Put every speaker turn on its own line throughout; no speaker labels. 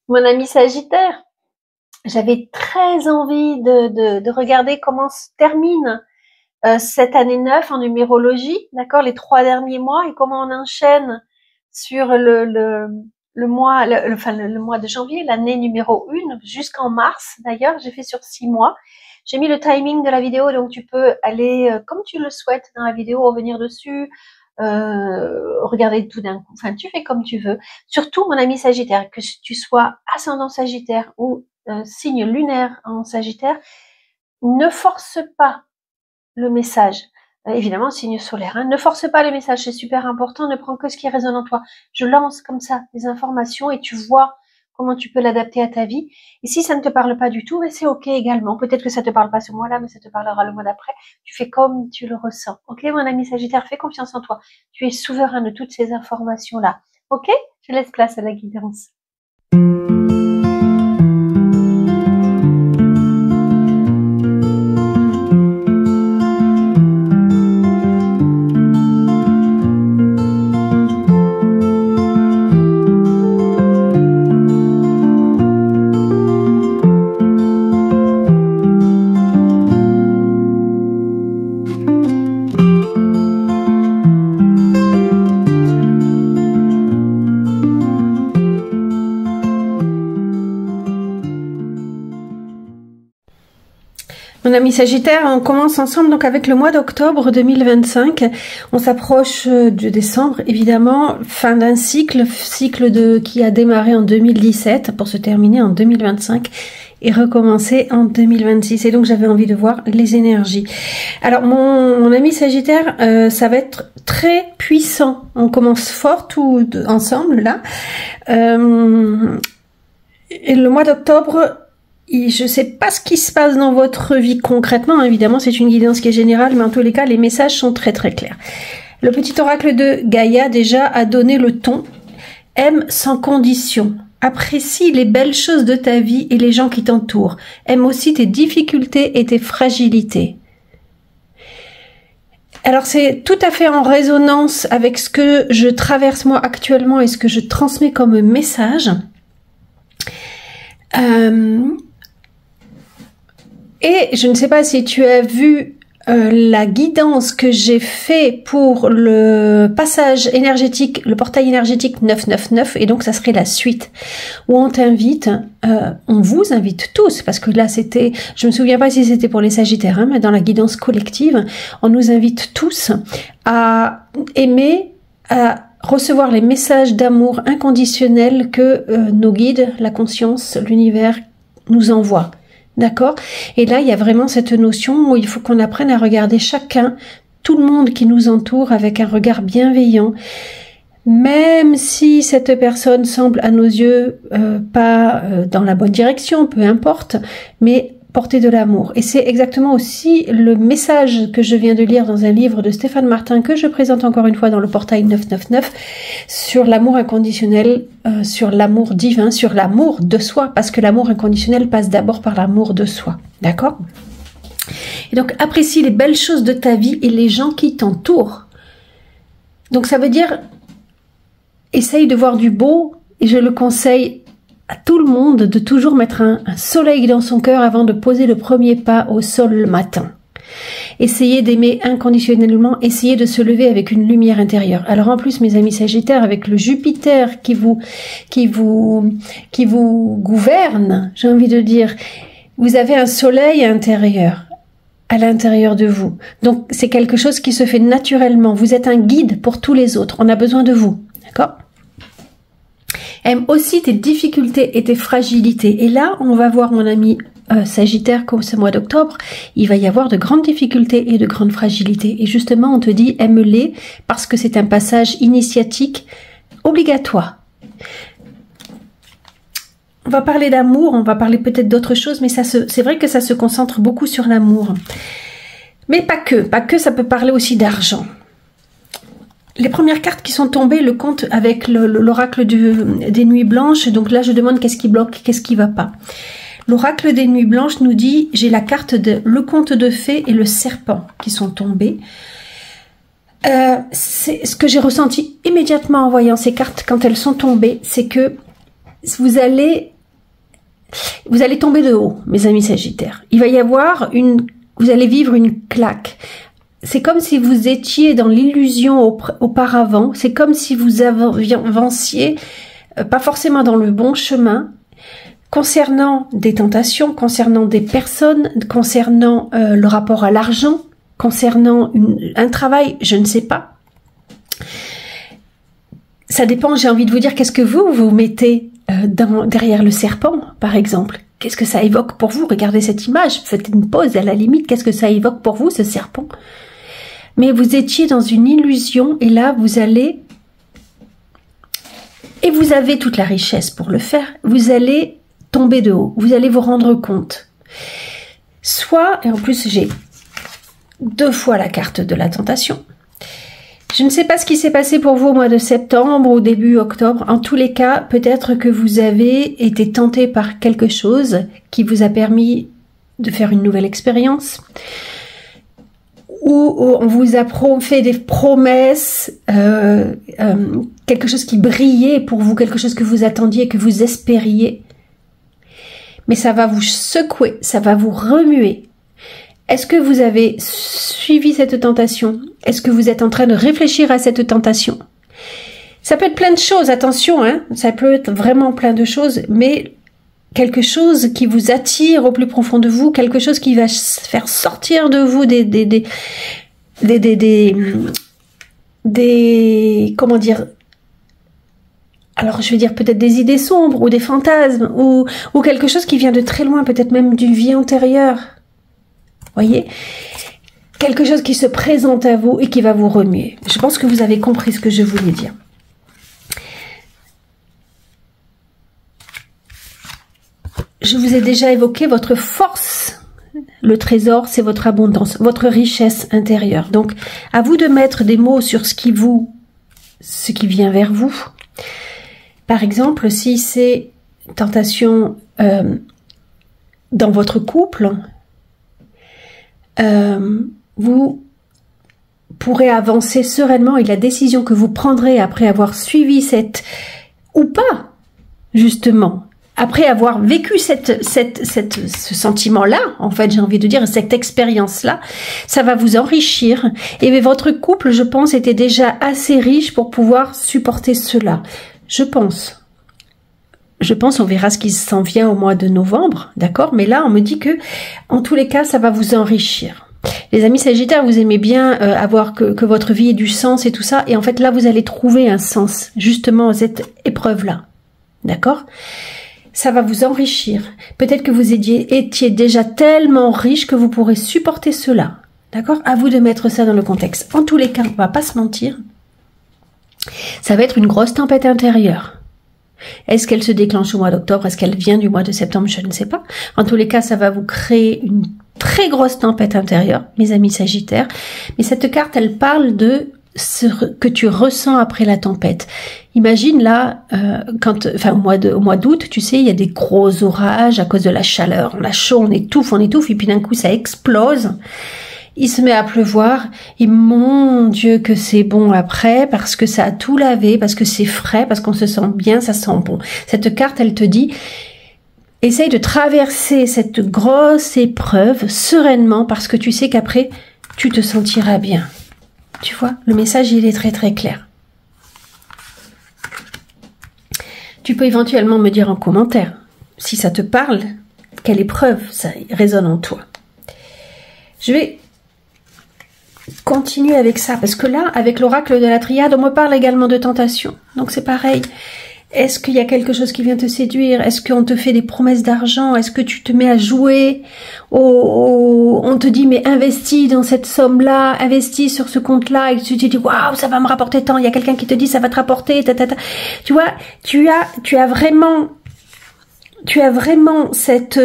Mon ami Sagittaire, j'avais très envie de regarder comment se termine cette année 9 en numérologie, d'accord, les 3 derniers mois et comment on enchaîne sur le mois, le mois de janvier, l'année numéro 1 jusqu'en mars. D'ailleurs, j'ai fait sur 6 mois. J'ai mis le timing de la vidéo, donc tu peux aller comme tu le souhaites dans la vidéo, revenir dessus, regarder tout d'un coup. Enfin, tu fais comme tu veux. Surtout, mon ami Sagittaire, que tu sois ascendant Sagittaire ou signe lunaire en Sagittaire, ne force pas le message. Évidemment, signe solaire. Hein. Ne force pas le message, c'est super important. Ne prends que ce qui résonne en toi. Je lance comme ça des informations et tu vois comment tu peux l'adapter à ta vie. Et si ça ne te parle pas du tout, c'est ok également. Peut-être que ça te parle pas ce mois-là, mais ça te parlera le mois d'après. Tu fais comme tu le ressens. Ok, mon ami Sagittaire, fais confiance en toi. Tu es souverain de toutes ces informations-là. Ok, je laisse place à la guidance. Mon ami Sagittaire, on commence ensemble donc avec le mois d'octobre 2025. On s'approche de décembre, évidemment, fin d'un cycle qui a démarré en 2017 pour se terminer en 2025 et recommencer en 2026. Et donc j'avais envie de voir les énergies. Alors mon ami Sagittaire, ça va être très puissant. On commence fort tout ensemble là. Et le mois d'octobre, je ne sais pas ce qui se passe dans votre vie concrètement, évidemment c'est une guidance qui est générale, mais en tous les cas les messages sont très très clairs. Le petit oracle de Gaïa déjà a donné le ton. Aime sans condition, apprécie les belles choses de ta vie et les gens qui t'entourent. Aime aussi tes difficultés et tes fragilités. Alors c'est tout à fait en résonance avec ce que je traverse moi actuellement et ce que je transmets comme message. Et je ne sais pas si tu as vu la guidance que j'ai fait pour le passage énergétique, le portail énergétique 999, et donc ça serait la suite, où on t'invite, on vous invite tous, parce que là c'était, je me souviens pas si c'était pour les Sagittaires, hein, mais dans la guidance collective, on nous invite tous à aimer, à recevoir les messages d'amour inconditionnel que nos guides, la conscience, l'univers nous envoient. D'accord? Et là, il y a vraiment cette notion où il faut qu'on apprenne à regarder chacun, tout le monde qui nous entoure avec un regard bienveillant. Même si cette personne semble à nos yeux pas dans la bonne direction, peu importe, mais porter de l'amour. Et c'est exactement aussi le message que je viens de lire dans un livre de Stéphane Martin que je présente encore une fois dans le portail 999 sur l'amour inconditionnel, sur l'amour divin, sur l'amour de soi, parce que l'amour inconditionnel passe d'abord par l'amour de soi. D'accord? Et donc apprécie les belles choses de ta vie et les gens qui t'entourent. Donc ça veut dire essaye de voir du beau, et je le conseille à tout le monde de toujours mettre un soleil dans son cœur avant de poser le premier pas au sol le matin. Essayez d'aimer inconditionnellement, essayez de se lever avec une lumière intérieure. Alors en plus, mes amis Sagittaires, avec le Jupiter qui vous gouverne, j'ai envie de dire, vous avez un soleil intérieur à l'intérieur de vous. Donc c'est quelque chose qui se fait naturellement. Vous êtes un guide pour tous les autres. On a besoin de vous. D'accord ? Aime aussi tes difficultés et tes fragilités. Et là, on va voir mon ami Sagittaire, comme ce mois d'octobre, il va y avoir de grandes difficultés et de grandes fragilités. Et justement, on te dit, aime-les parce que c'est un passage initiatique obligatoire. On va parler d'amour, on va parler peut-être d'autres choses, mais c'est vrai que ça se concentre beaucoup sur l'amour. Mais pas que, ça peut parler aussi d'argent. Les premières cartes qui sont tombées, le compte avec l'oracle des nuits blanches. Donc là, je demande qu'est-ce qui bloque, qu'est-ce qui va pas. L'oracle des nuits blanches nous dit, j'ai la carte de le conte de fées et le serpent qui sont tombés. C'est ce que j'ai ressenti immédiatement en voyant ces cartes quand elles sont tombées, c'est que vous allez Vous allez tomber de haut, mes amis Sagittaires. Il va y avoir vous allez vivre une claque. C'est comme si vous étiez dans l'illusion auparavant. C'est comme si vous avanciez, pas forcément dans le bon chemin, concernant des tentations, concernant des personnes, concernant le rapport à l'argent, concernant un travail, je ne sais pas. Ça dépend, j'ai envie de vous dire, qu'est-ce que vous mettez derrière le serpent, par exemple? Qu'est-ce que ça évoque pour vous? Regardez cette image, faites une pause à la limite, qu'est-ce que ça évoque pour vous, ce serpent? Mais vous étiez dans une illusion, et là, vous allez... Et vous avez toute la richesse pour le faire, vous allez tomber de haut, vous allez vous rendre compte. Soit, et en plus j'ai 2 fois la carte de la tentation, je ne sais pas ce qui s'est passé pour vous au mois de septembre ou début octobre. En tous les cas, peut-être que vous avez été tenté par quelque chose qui vous a permis de faire une nouvelle expérience, ou on vous a fait des promesses, quelque chose qui brillait pour vous, quelque chose que vous attendiez, que vous espériez. Mais ça va vous secouer, ça va vous remuer. Est-ce que vous avez suivi cette tentation? Est-ce que vous êtes en train de réfléchir à cette tentation? Ça peut être plein de choses, attention, hein, ça peut être vraiment plein de choses, mais quelque chose qui vous attire au plus profond de vous, quelque chose qui va faire sortir de vous comment dire, alors je vais dire peut-être des idées sombres ou des fantasmes ou quelque chose qui vient de très loin, peut-être même d'une vie antérieure. Voyez, quelque chose qui se présente à vous et qui va vous remuer. Je pense que vous avez compris ce que je voulais dire. Je vous ai déjà évoqué votre force. Le trésor, c'est votre abondance, votre richesse intérieure. Donc, à vous de mettre des mots sur ce qui vient vers vous. Par exemple, si c'est tentation dans votre couple, vous pourrez avancer sereinement et la décision que vous prendrez après avoir suivi ou pas, justement, après avoir vécu ce sentiment-là, en fait, j'ai envie de dire, cette expérience-là, ça va vous enrichir. Et votre couple, je pense, était déjà assez riche pour pouvoir supporter cela. Je pense, on verra ce qui s'en vient au mois de novembre, d'accord? Mais là, on me dit que, en tous les cas, ça va vous enrichir. Les amis Sagittaires, vous aimez bien avoir que votre vie ait du sens et tout ça. Et en fait, là, vous allez trouver un sens, justement, à cette épreuve-là. D'accord? Ça va vous enrichir. Peut-être que vous étiez déjà tellement riche que vous pourrez supporter cela. D'accord? À vous de mettre ça dans le contexte. En tous les cas, on va pas se mentir. Ça va être une grosse tempête intérieure. Est-ce qu'elle se déclenche au mois d'octobre? Est-ce qu'elle vient du mois de septembre? Je ne sais pas. En tous les cas, ça va vous créer une très grosse tempête intérieure, mes amis Sagittaires. Mais cette carte, elle parle de ce que tu ressens après la tempête. Imagine là, au mois d'août, tu sais, il y a des gros orages à cause de la chaleur. On a chaud, on étouffe, et puis d'un coup, ça explose. Il se met à pleuvoir, et mon Dieu que c'est bon après, parce que ça a tout lavé, parce que c'est frais, parce qu'on se sent bien, ça sent bon. Cette carte, elle te dit, essaye de traverser cette grosse épreuve sereinement, parce que tu sais qu'après, tu te sentiras bien. Tu vois, le message, il est très très clair. Tu peux éventuellement me dire en commentaire, si ça te parle, quelle épreuve ça résonne en toi. Je vais continuer avec ça, parce que là, avec l'oracle de la triade, on me parle également de tentation. Donc c'est pareil. Est-ce qu'il y a quelque chose qui vient te séduire? Est-ce qu'on te fait des promesses d'argent? Est-ce que tu te mets à jouer? On te dit, mais investis dans cette somme-là, investis sur ce compte-là, et tu te dis, waouh, ça va me rapporter tant. Il y a quelqu'un qui te dit, ça va te rapporter, Tu vois, tu as vraiment cette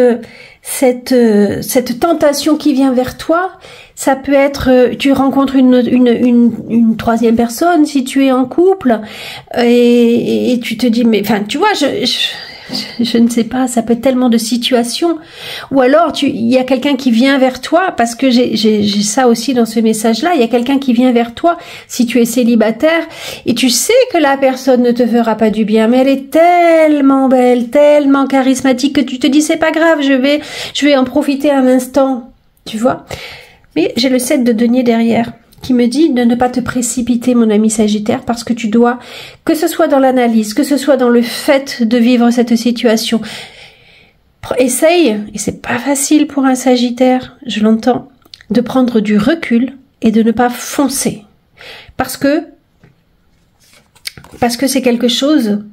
tentation qui vient vers toi. Ça peut être, tu rencontres une troisième personne si tu es en couple, et tu te dis, mais enfin, tu vois, je ne sais pas, ça peut être tellement de situations. Ou alors, il y a quelqu'un qui vient vers toi, parce que j'ai ça aussi dans ce message-là, il y a quelqu'un qui vient vers toi, si tu es célibataire, et tu sais que la personne ne te fera pas du bien, mais elle est tellement belle, tellement charismatique, que tu te dis, c'est pas grave, je vais en profiter un instant, tu vois. Mais j'ai le 7 de denier derrière, qui me dit de ne pas te précipiter, mon ami Sagittaire, parce que tu dois, que ce soit dans l'analyse, que ce soit dans le fait de vivre cette situation, essaye, et c'est pas facile pour un Sagittaire, je l'entends, de prendre du recul et de ne pas foncer. Parce que c'est quelque chose.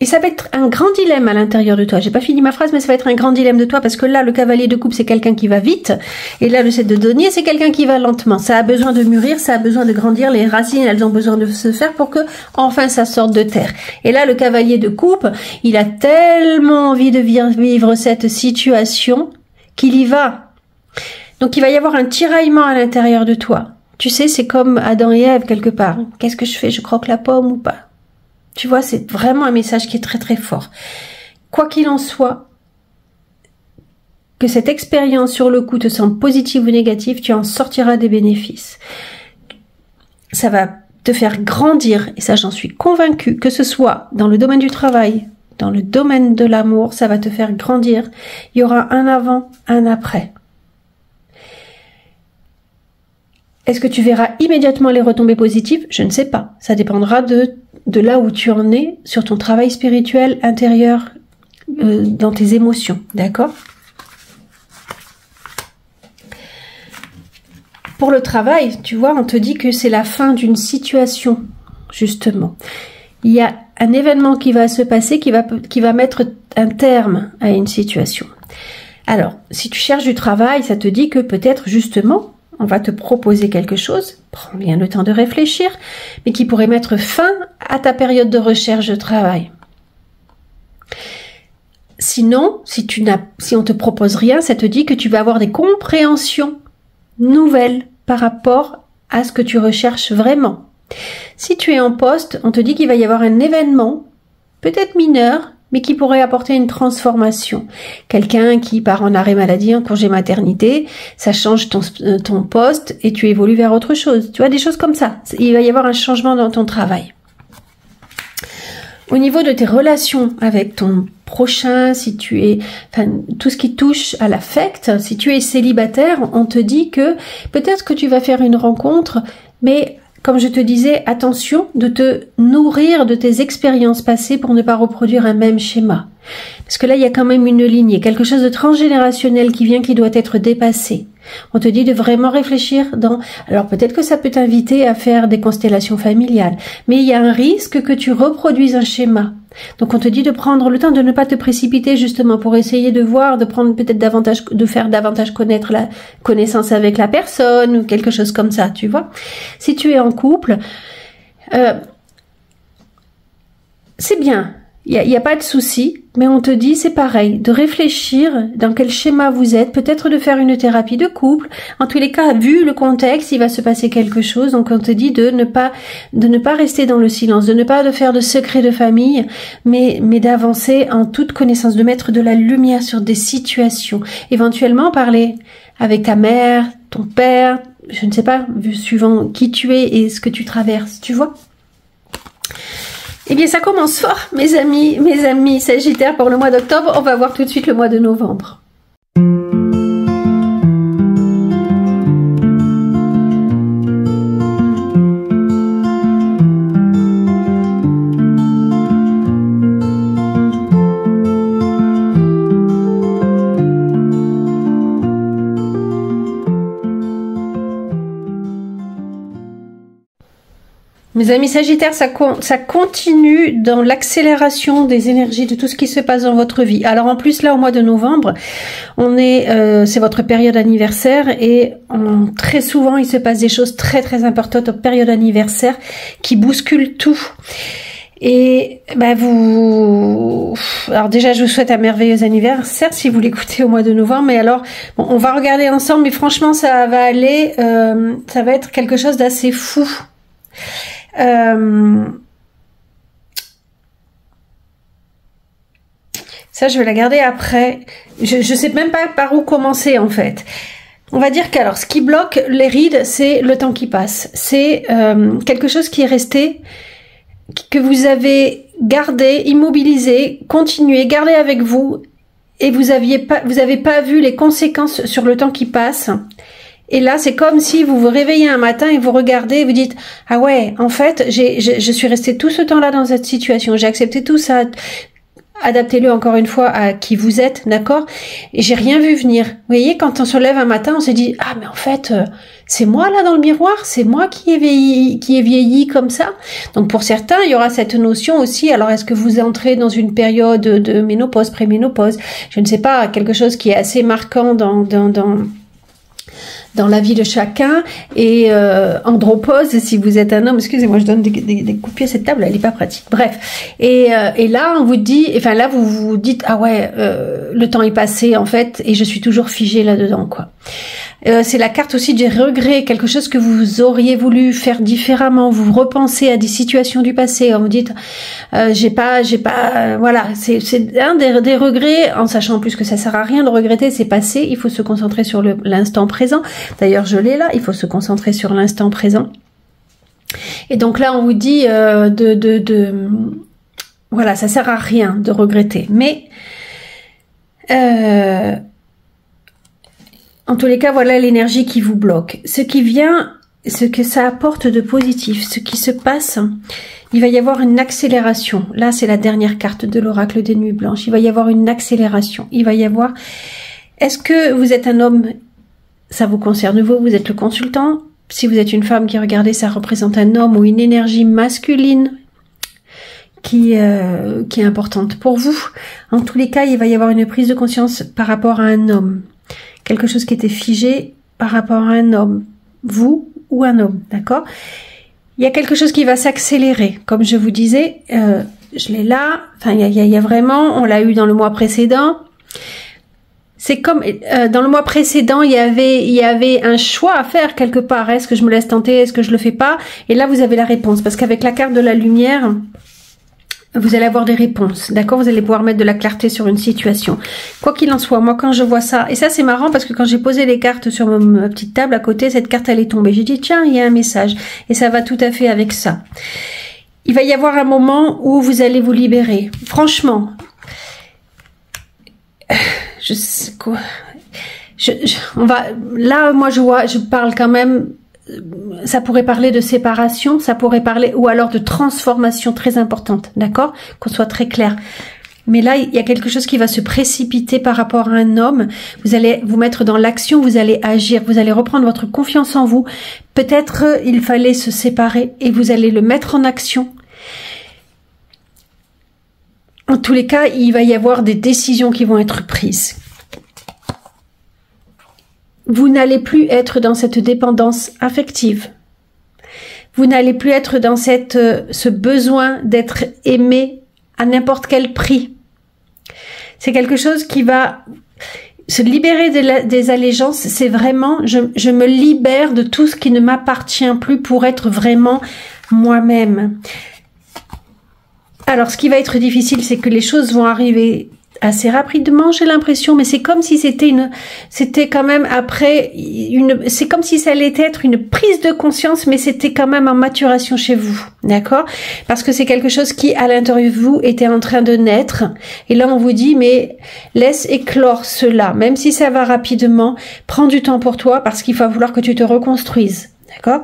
Et ça va être un grand dilemme à l'intérieur de toi. J'ai pas fini ma phrase, mais ça va être un grand dilemme de toi parce que là, le cavalier de coupe, c'est quelqu'un qui va vite. Et là, le 7 de denier, c'est quelqu'un qui va lentement. Ça a besoin de mûrir, ça a besoin de grandir. Les racines, elles ont besoin de se faire pour que, enfin, ça sorte de terre. Et là, le cavalier de coupe, il a tellement envie de vivre cette situation qu'il y va. Donc, il va y avoir un tiraillement à l'intérieur de toi. Tu sais, c'est comme Adam et Ève, quelque part. Qu'est-ce que je fais? Je croque la pomme ou pas? Tu vois, c'est vraiment un message qui est très très fort. Quoi qu'il en soit, que cette expérience sur le coup te semble positive ou négative, tu en sortiras des bénéfices. Ça va te faire grandir, et ça j'en suis convaincue, que ce soit dans le domaine du travail, dans le domaine de l'amour, ça va te faire grandir. Il y aura un avant, un après. Est-ce que tu verras immédiatement les retombées positives? Je ne sais pas. Ça dépendra de là où tu en es sur ton travail spirituel intérieur, dans tes émotions. D'accord? Pour le travail, tu vois, on te dit que c'est la fin d'une situation, justement. Il y a un événement qui va se passer qui va mettre un terme à une situation. Alors, si tu cherches du travail, ça te dit que peut-être, justement, on va te proposer quelque chose, prends bien le temps de réfléchir, mais qui pourrait mettre fin à ta période de recherche de travail. Sinon, si on te propose rien, ça te dit que tu vas avoir des compréhensions nouvelles par rapport à ce que tu recherches vraiment. Si tu es en poste, on te dit qu'il va y avoir un événement, peut-être mineur, mais qui pourrait apporter une transformation. Quelqu'un qui part en arrêt maladie, en congé maternité, ça change ton poste et tu évolues vers autre chose. Tu vois, des choses comme ça. Il va y avoir un changement dans ton travail. Au niveau de tes relations avec ton prochain, si tu es, tout ce qui touche à l'affect, si tu es célibataire, on te dit que peut-être que tu vas faire une rencontre, mais comme je te disais, attention de te nourrir de tes expériences passées pour ne pas reproduire un même schéma. Parce que là, il y a quand même une lignée, quelque chose de transgénérationnel qui vient, qui doit être dépassé. On te dit de vraiment réfléchir alors peut-être que ça peut t'inviter à faire des constellations familiales, mais il y a un risque que tu reproduises un schéma. Donc on te dit de prendre le temps, de ne pas te précipiter justement pour essayer de voir, de prendre peut-être davantage, de faire davantage connaître la connaissance avec la personne ou quelque chose comme ça, tu vois. Si tu es en couple, c'est bien. Il y a pas de souci, mais on te dit c'est pareil, de réfléchir dans quel schéma vous êtes, peut-être de faire une thérapie de couple. En tous les cas, vu le contexte, il va se passer quelque chose, donc on te dit de ne pas rester dans le silence, de ne pas faire de secret de famille, mais d'avancer en toute connaissance, de mettre de la lumière sur des situations. Éventuellement parler avec ta mère, ton père, je ne sais pas, vu suivant qui tu es et ce que tu traverses, tu vois. Eh bien, ça commence fort, mes amis Sagittaires, pour le mois d'octobre. On va voir tout de suite le mois de novembre. Mes amis Sagittaires, ça continue dans l'accélération des énergies de tout ce qui se passe dans votre vie. Alors en plus là, au mois de novembre, c'est votre période anniversaire et très souvent il se passe des choses très très importantes en période anniversaire qui bousculent tout. Et alors déjà je vous souhaite un merveilleux anniversaire si vous l'écoutez au mois de novembre. Mais alors bon, on va regarder ensemble, mais franchement ça va être quelque chose d'assez fou. Ça, je vais la garder après. Je sais même pas par où commencer, en fait. On va dire qu'alors, ce qui bloque les rides, c'est le temps qui passe. C'est quelque chose qui est resté, que vous avez gardé, immobilisé, continué, gardé avec vous, et vous avez pas vu les conséquences sur le temps qui passe. Et là, c'est comme si vous vous réveillez un matin et vous regardez et vous dites « Ah ouais, en fait, je suis restée tout ce temps-là dans cette situation, j'ai accepté tout ça. » Adaptez-le encore une fois à qui vous êtes, d'accord? Et j'ai rien vu venir. Vous voyez, quand on se lève un matin, on se dit « Ah, mais en fait, c'est moi là dans le miroir, c'est moi qui ai vieilli comme ça. » Donc pour certains, il y aura cette notion aussi. Alors est-ce que vous entrez dans une période de ménopause, préménopause? Je ne sais pas, quelque chose qui est assez marquant dans la vie de chacun, et andropause si vous êtes un homme. Excusez-moi, je donne des coups de pied à cette table, elle est pas pratique. Bref, et là on vous dit, enfin là vous vous dites ah ouais, le temps est passé en fait et je suis toujours figée là-dedans quoi. C'est la carte aussi des regrets, quelque chose que vous auriez voulu faire différemment. Vous repensez à des situations du passé, vous dites voilà, c'est un des regrets, en sachant en plus que ça sert à rien de regretter, c'est passé. Il faut se concentrer sur l'instant présent. D'ailleurs, je l'ai là. Il faut se concentrer sur l'instant présent. Et donc là, on vous dit voilà, ça sert à rien de regretter, mais en tous les cas, voilà l'énergie qui vous bloque. Ce qui vient, ce que ça apporte de positif, ce qui se passe, il va y avoir une accélération. Là, c'est la dernière carte de l'oracle des nuits blanches. Il va y avoir une accélération. Il va y avoir... Est-ce que vous êtes un homme? Ça vous concerne vous êtes le consultant. Si vous êtes une femme qui regardez, ça représente un homme ou une énergie masculine qui est importante pour vous. En tous les cas, il va y avoir une prise de conscience par rapport à un homme. Quelque chose qui était figé par rapport à un homme, vous ou un homme, d'accord? Il y a quelque chose qui va s'accélérer, comme je vous disais, je l'ai là, enfin il y a vraiment, on l'a eu dans le mois précédent, c'est comme, dans le mois précédent, il y avait un choix à faire quelque part, est-ce que je me laisse tenter, est-ce que je le fais pas? Et là vous avez la réponse, parce qu'avec la carte de la lumière, vous allez avoir des réponses, d'accord? Vous allez pouvoir mettre de la clarté sur une situation. Quoi qu'il en soit, moi quand je vois ça, et ça c'est marrant parce que quand j'ai posé les cartes sur ma petite table à côté, cette carte elle est tombée. J'ai dit tiens, il y a un message. Et ça va tout à fait avec ça. Il va y avoir un moment où vous allez vous libérer. Franchement, je sais quoi. Là, moi je parle quand même... Ça pourrait parler de séparation, ça pourrait parler, ou alors de transformation très importante, d'accord? Qu'on soit très clair. Mais là, il y a quelque chose qui va se précipiter par rapport à un homme. Vous allez vous mettre dans l'action, vous allez agir, vous allez reprendre votre confiance en vous. Peut-être il fallait se séparer et vous allez le mettre en action. En tous les cas, il va y avoir des décisions qui vont être prises. Vous n'allez plus être dans cette dépendance affective. Vous n'allez plus être dans ce besoin d'être aimé à n'importe quel prix. C'est quelque chose qui va se libérer des allégeances. C'est vraiment, je me libère de tout ce qui ne m'appartient plus pour être vraiment moi-même. Alors, ce qui va être difficile, c'est que les choses vont arriver assez rapidement, j'ai l'impression, mais c'est comme si c'était quand même après c'est comme si ça allait être une prise de conscience, mais c'était quand même en maturation chez vous, d'accord? Parce que c'est quelque chose qui, à l'intérieur de vous, était en train de naître, et là on vous dit, mais laisse éclore cela, même si ça va rapidement, prends du temps pour toi, parce qu'il va falloir que tu te reconstruises, d'accord?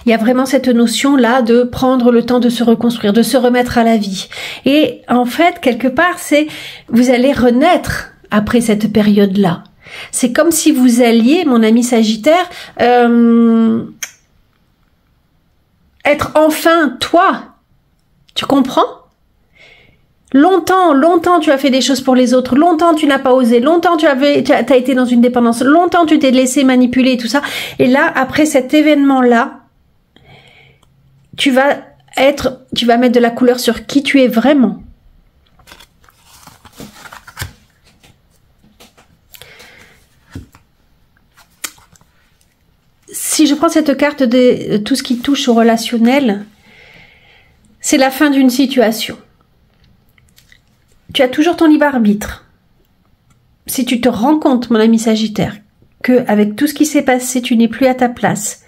Il y a vraiment cette notion-là de prendre le temps de se reconstruire, de se remettre à la vie. Et en fait, quelque part, vous allez renaître après cette période-là. C'est comme si vous alliez, mon ami Sagittaire, être enfin toi. Tu comprends? Longtemps tu as fait des choses pour les autres, longtemps tu n'as pas osé, longtemps tu as été dans une dépendance, longtemps tu t'es laissé manipuler et tout ça. Et là, après cet événement-là, tu vas mettre de la couleur sur qui tu es vraiment. Si je prends cette carte de tout ce qui touche au relationnel, c'est la fin d'une situation. tu as toujours ton libre arbitre. Si tu te rends compte, mon ami Sagittaire, que avec tout ce qui s'est passé, tu n'es plus à ta place,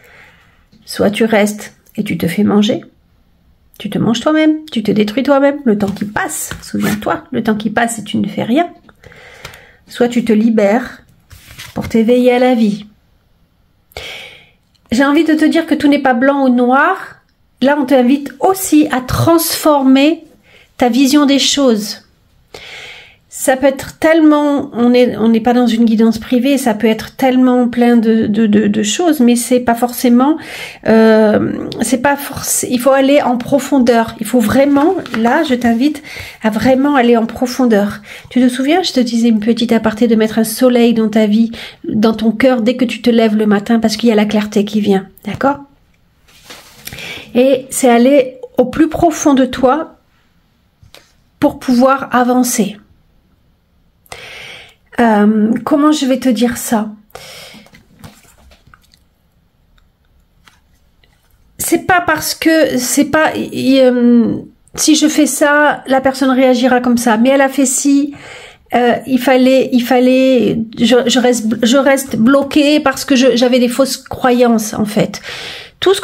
soit tu restes et tu te fais manger, tu te manges toi-même, tu te détruis toi-même, le temps qui passe, souviens-toi, le temps qui passe et tu ne fais rien. Soit tu te libères pour t'éveiller à la vie. J'ai envie de te dire que tout n'est pas blanc ou noir. Là, on t'invite aussi à transformer ta vision des choses. Ça peut être tellement, on n'est pas dans une guidance privée, ça peut être tellement plein de choses, mais c'est pas forcément, il faut aller en profondeur. Il faut vraiment, là, je t'invite à vraiment aller en profondeur. Tu te souviens, je te disais une petite aparté de mettre un soleil dans ta vie, dans ton cœur, dès que tu te lèves le matin, parce qu'il y a la clarté qui vient, d'accord? Et c'est aller au plus profond de toi pour pouvoir avancer. Comment je vais te dire ça? C'est pas parce que si je fais ça, la personne réagira comme ça. Mais elle a fait ci. Je reste bloquée parce que j'avais des fausses croyances en fait. Tout ce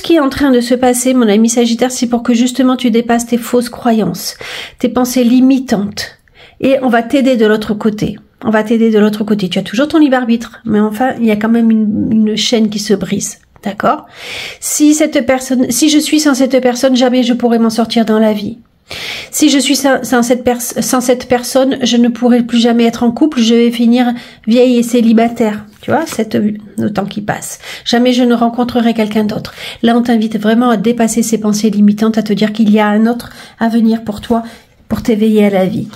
qui est en train de se passer, mon ami Sagittaire, c'est pour que justement tu dépasses tes fausses croyances, tes pensées limitantes. Et on va t'aider de l'autre côté. On va t'aider de l'autre côté. Tu as toujours ton libre arbitre, mais enfin, il y a quand même une chaîne qui se brise. D'accord? Si je suis sans cette personne, jamais je pourrais m'en sortir dans la vie. Si je suis sans cette personne, je ne pourrai plus jamais être en couple, je vais finir vieille et célibataire. Tu vois, le temps qui passe. Jamais je ne rencontrerai quelqu'un d'autre. Là, on t'invite vraiment à dépasser ces pensées limitantes, à te dire qu'il y a un autre avenir pour toi, pour t'éveiller à la vie.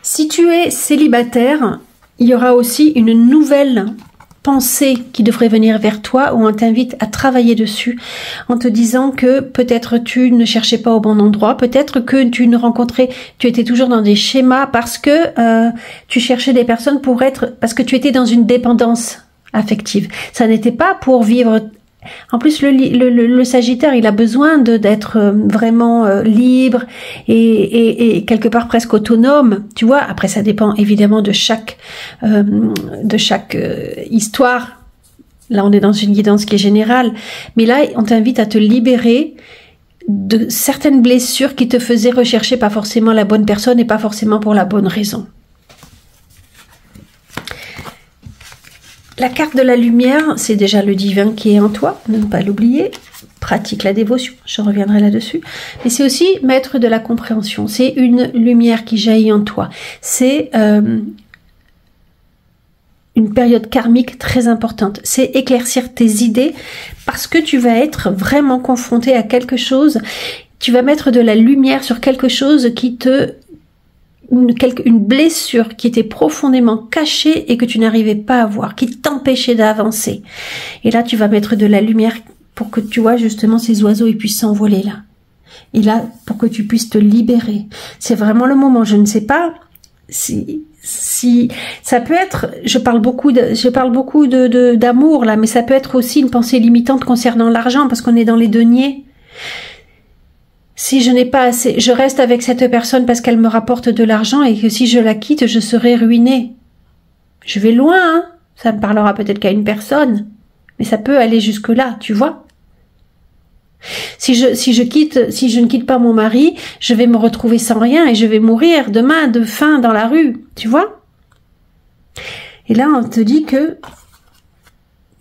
Si tu es célibataire, il y aura aussi une nouvelle pensée qui devrait venir vers toi où on t'invite à travailler dessus en te disant que peut-être tu ne cherchais pas au bon endroit, peut-être que tu étais toujours dans des schémas parce que tu cherchais des personnes parce que tu étais dans une dépendance affective. Ça n'était pas pour vivre. En plus, le Sagittaire, il a besoin d'être vraiment libre et quelque part presque autonome. Tu vois, après, ça dépend évidemment de chaque histoire. Là, on est dans une guidance qui est générale. Mais là, on t'invite à te libérer de certaines blessures qui te faisaient rechercher pas forcément la bonne personne et pas forcément pour la bonne raison. La carte de la lumière, c'est déjà le divin qui est en toi, ne pas l'oublier. Pratique la dévotion, je reviendrai là-dessus. Mais c'est aussi maître de la compréhension. C'est une lumière qui jaillit en toi. C'est une période karmique très importante. C'est éclaircir tes idées parce que tu vas être vraiment confronté à quelque chose. Tu vas mettre de la lumière sur quelque chose qui une blessure qui était profondément cachée et que tu n'arrivais pas à voir, qui t'empêchait d'avancer. Et là, tu vas mettre de la lumière pour que tu vois justement ces oiseaux ils puissent s'envoler là. Et là, pour que tu puisses te libérer. C'est vraiment le moment. Je ne sais pas si ça peut être, je parle beaucoup d'amour là, mais ça peut être aussi une pensée limitante concernant l'argent parce qu'on est dans les deniers. Si je n'ai pas assez, je reste avec cette personne parce qu'elle me rapporte de l'argent et que si je la quitte, je serai ruinée. Je vais loin, hein. Ça ne parlera peut-être qu'à une personne, mais ça peut aller jusque là, tu vois. Si je ne quitte pas mon mari, je vais me retrouver sans rien et je vais mourir demain de faim dans la rue, tu vois. Et là, on te dit que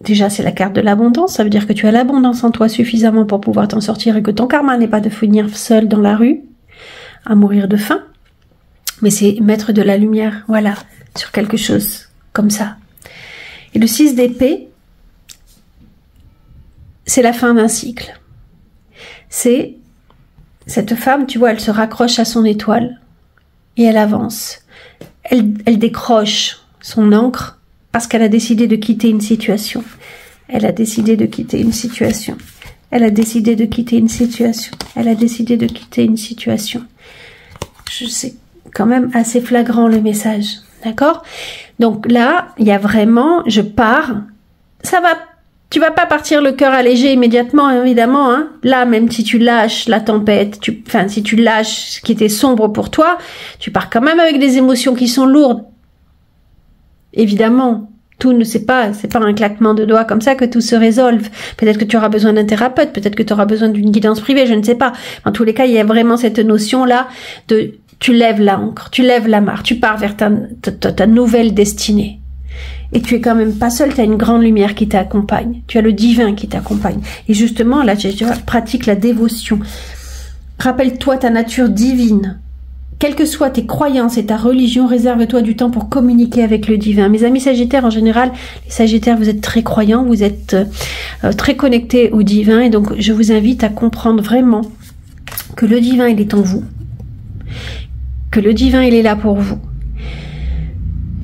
déjà, c'est la carte de l'abondance. Ça veut dire que tu as l'abondance en toi suffisamment pour pouvoir t'en sortir et que ton karma n'est pas de finir seul dans la rue à mourir de faim. Mais c'est mettre de la lumière, voilà, sur quelque chose comme ça. Et le 6 d'épée, c'est la fin d'un cycle. C'est cette femme, tu vois, elle se raccroche à son étoile et elle avance. Elle décroche son ancre parce qu'elle a décidé de quitter une situation. Elle a décidé de quitter une situation. Elle a décidé de quitter une situation. Elle a décidé de quitter une situation. C'est quand même assez flagrant le message. D'accord? Donc là, il y a vraiment, je pars. Ça va Tu vas pas partir le cœur allégé immédiatement, évidemment. Hein. Là, même si tu lâches la tempête, si tu lâches ce qui était sombre pour toi, tu pars quand même avec des émotions qui sont lourdes. Évidemment, tout ne c'est pas un claquement de doigts comme ça que tout se résolve. Peut-être que tu auras besoin d'un thérapeute, peut-être que tu auras besoin d'une guidance privée, je ne sais pas. En tous les cas, il y a vraiment cette notion-là de tu lèves l'ancre, tu lèves l'amarre, tu pars vers ta nouvelle destinée. Et tu es quand même pas seul, tu as une grande lumière qui t'accompagne. Tu as le divin qui t'accompagne. Et justement, là, tu pratiques la dévotion. Rappelle-toi ta nature divine. Quelles que soient tes croyances et ta religion, réserve-toi du temps pour communiquer avec le divin. Mes amis Sagittaires, en général, les Sagittaires, vous êtes très croyants, vous êtes très connectés au divin. Et donc, je vous invite à comprendre vraiment que le divin, il est en vous. Que le divin, il est là pour vous.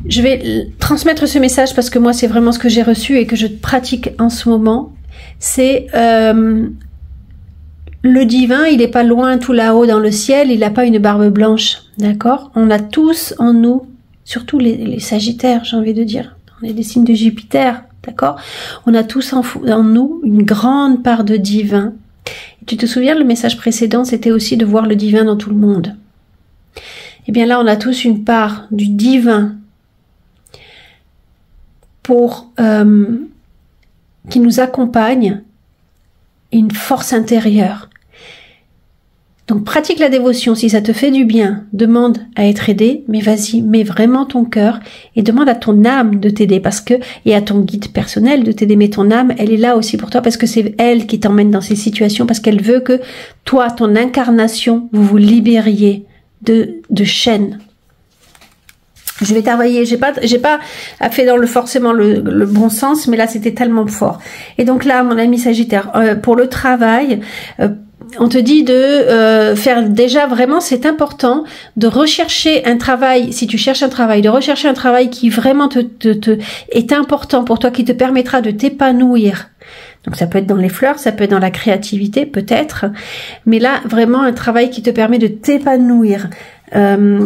Je vais transmettre ce message parce que moi, c'est vraiment ce que j'ai reçu et que je pratique en ce moment. C'est le divin, il n'est pas loin tout là-haut dans le ciel, il n'a pas une barbe blanche, d'accord? On a tous en nous, surtout les Sagittaires, j'ai envie de dire. On est des signes de Jupiter, d'accord? On a tous en nous une grande part de divin. Et tu te souviens, le message précédent, c'était aussi de voir le divin dans tout le monde. Eh bien là, on a tous une part du divin qui nous accompagne, une force intérieure. Donc pratique la dévotion, si ça te fait du bien, demande à être aidé, mais vas-y, mets vraiment ton cœur et demande à ton âme de t'aider et à ton guide personnel de t'aider, mais ton âme, elle est là aussi pour toi parce que c'est elle qui t'emmène dans ces situations, parce qu'elle veut que toi, ton incarnation, vous vous libériez de chaînes. Je vais t'envoyer, j'ai pas fait dans forcément le bon sens, mais là c'était tellement fort. Et donc là, mon ami Sagittaire, pour le travail, on te dit de faire déjà vraiment, c'est important de rechercher un travail, si tu cherches un travail, de rechercher un travail qui vraiment est important pour toi, qui te permettra de t'épanouir. Donc ça peut être dans les fleurs, ça peut être dans la créativité peut-être, mais là vraiment un travail qui te permet de t'épanouir.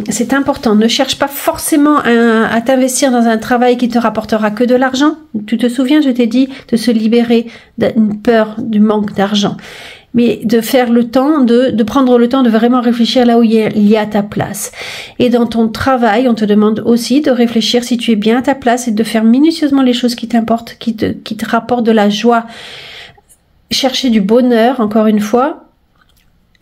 C'est important. Ne cherche pas forcément à t'investir dans un travail qui te rapportera que de l'argent. Tu te souviens, je t'ai dit de se libérer d'une peur du manque d'argent, mais de faire le temps, de prendre le temps de vraiment réfléchir là où il y a ta place. Et dans ton travail, on te demande aussi de réfléchir si tu es bien à ta place et de faire minutieusement les choses qui t'importent, qui te rapportent de la joie. Chercher du bonheur, encore une fois.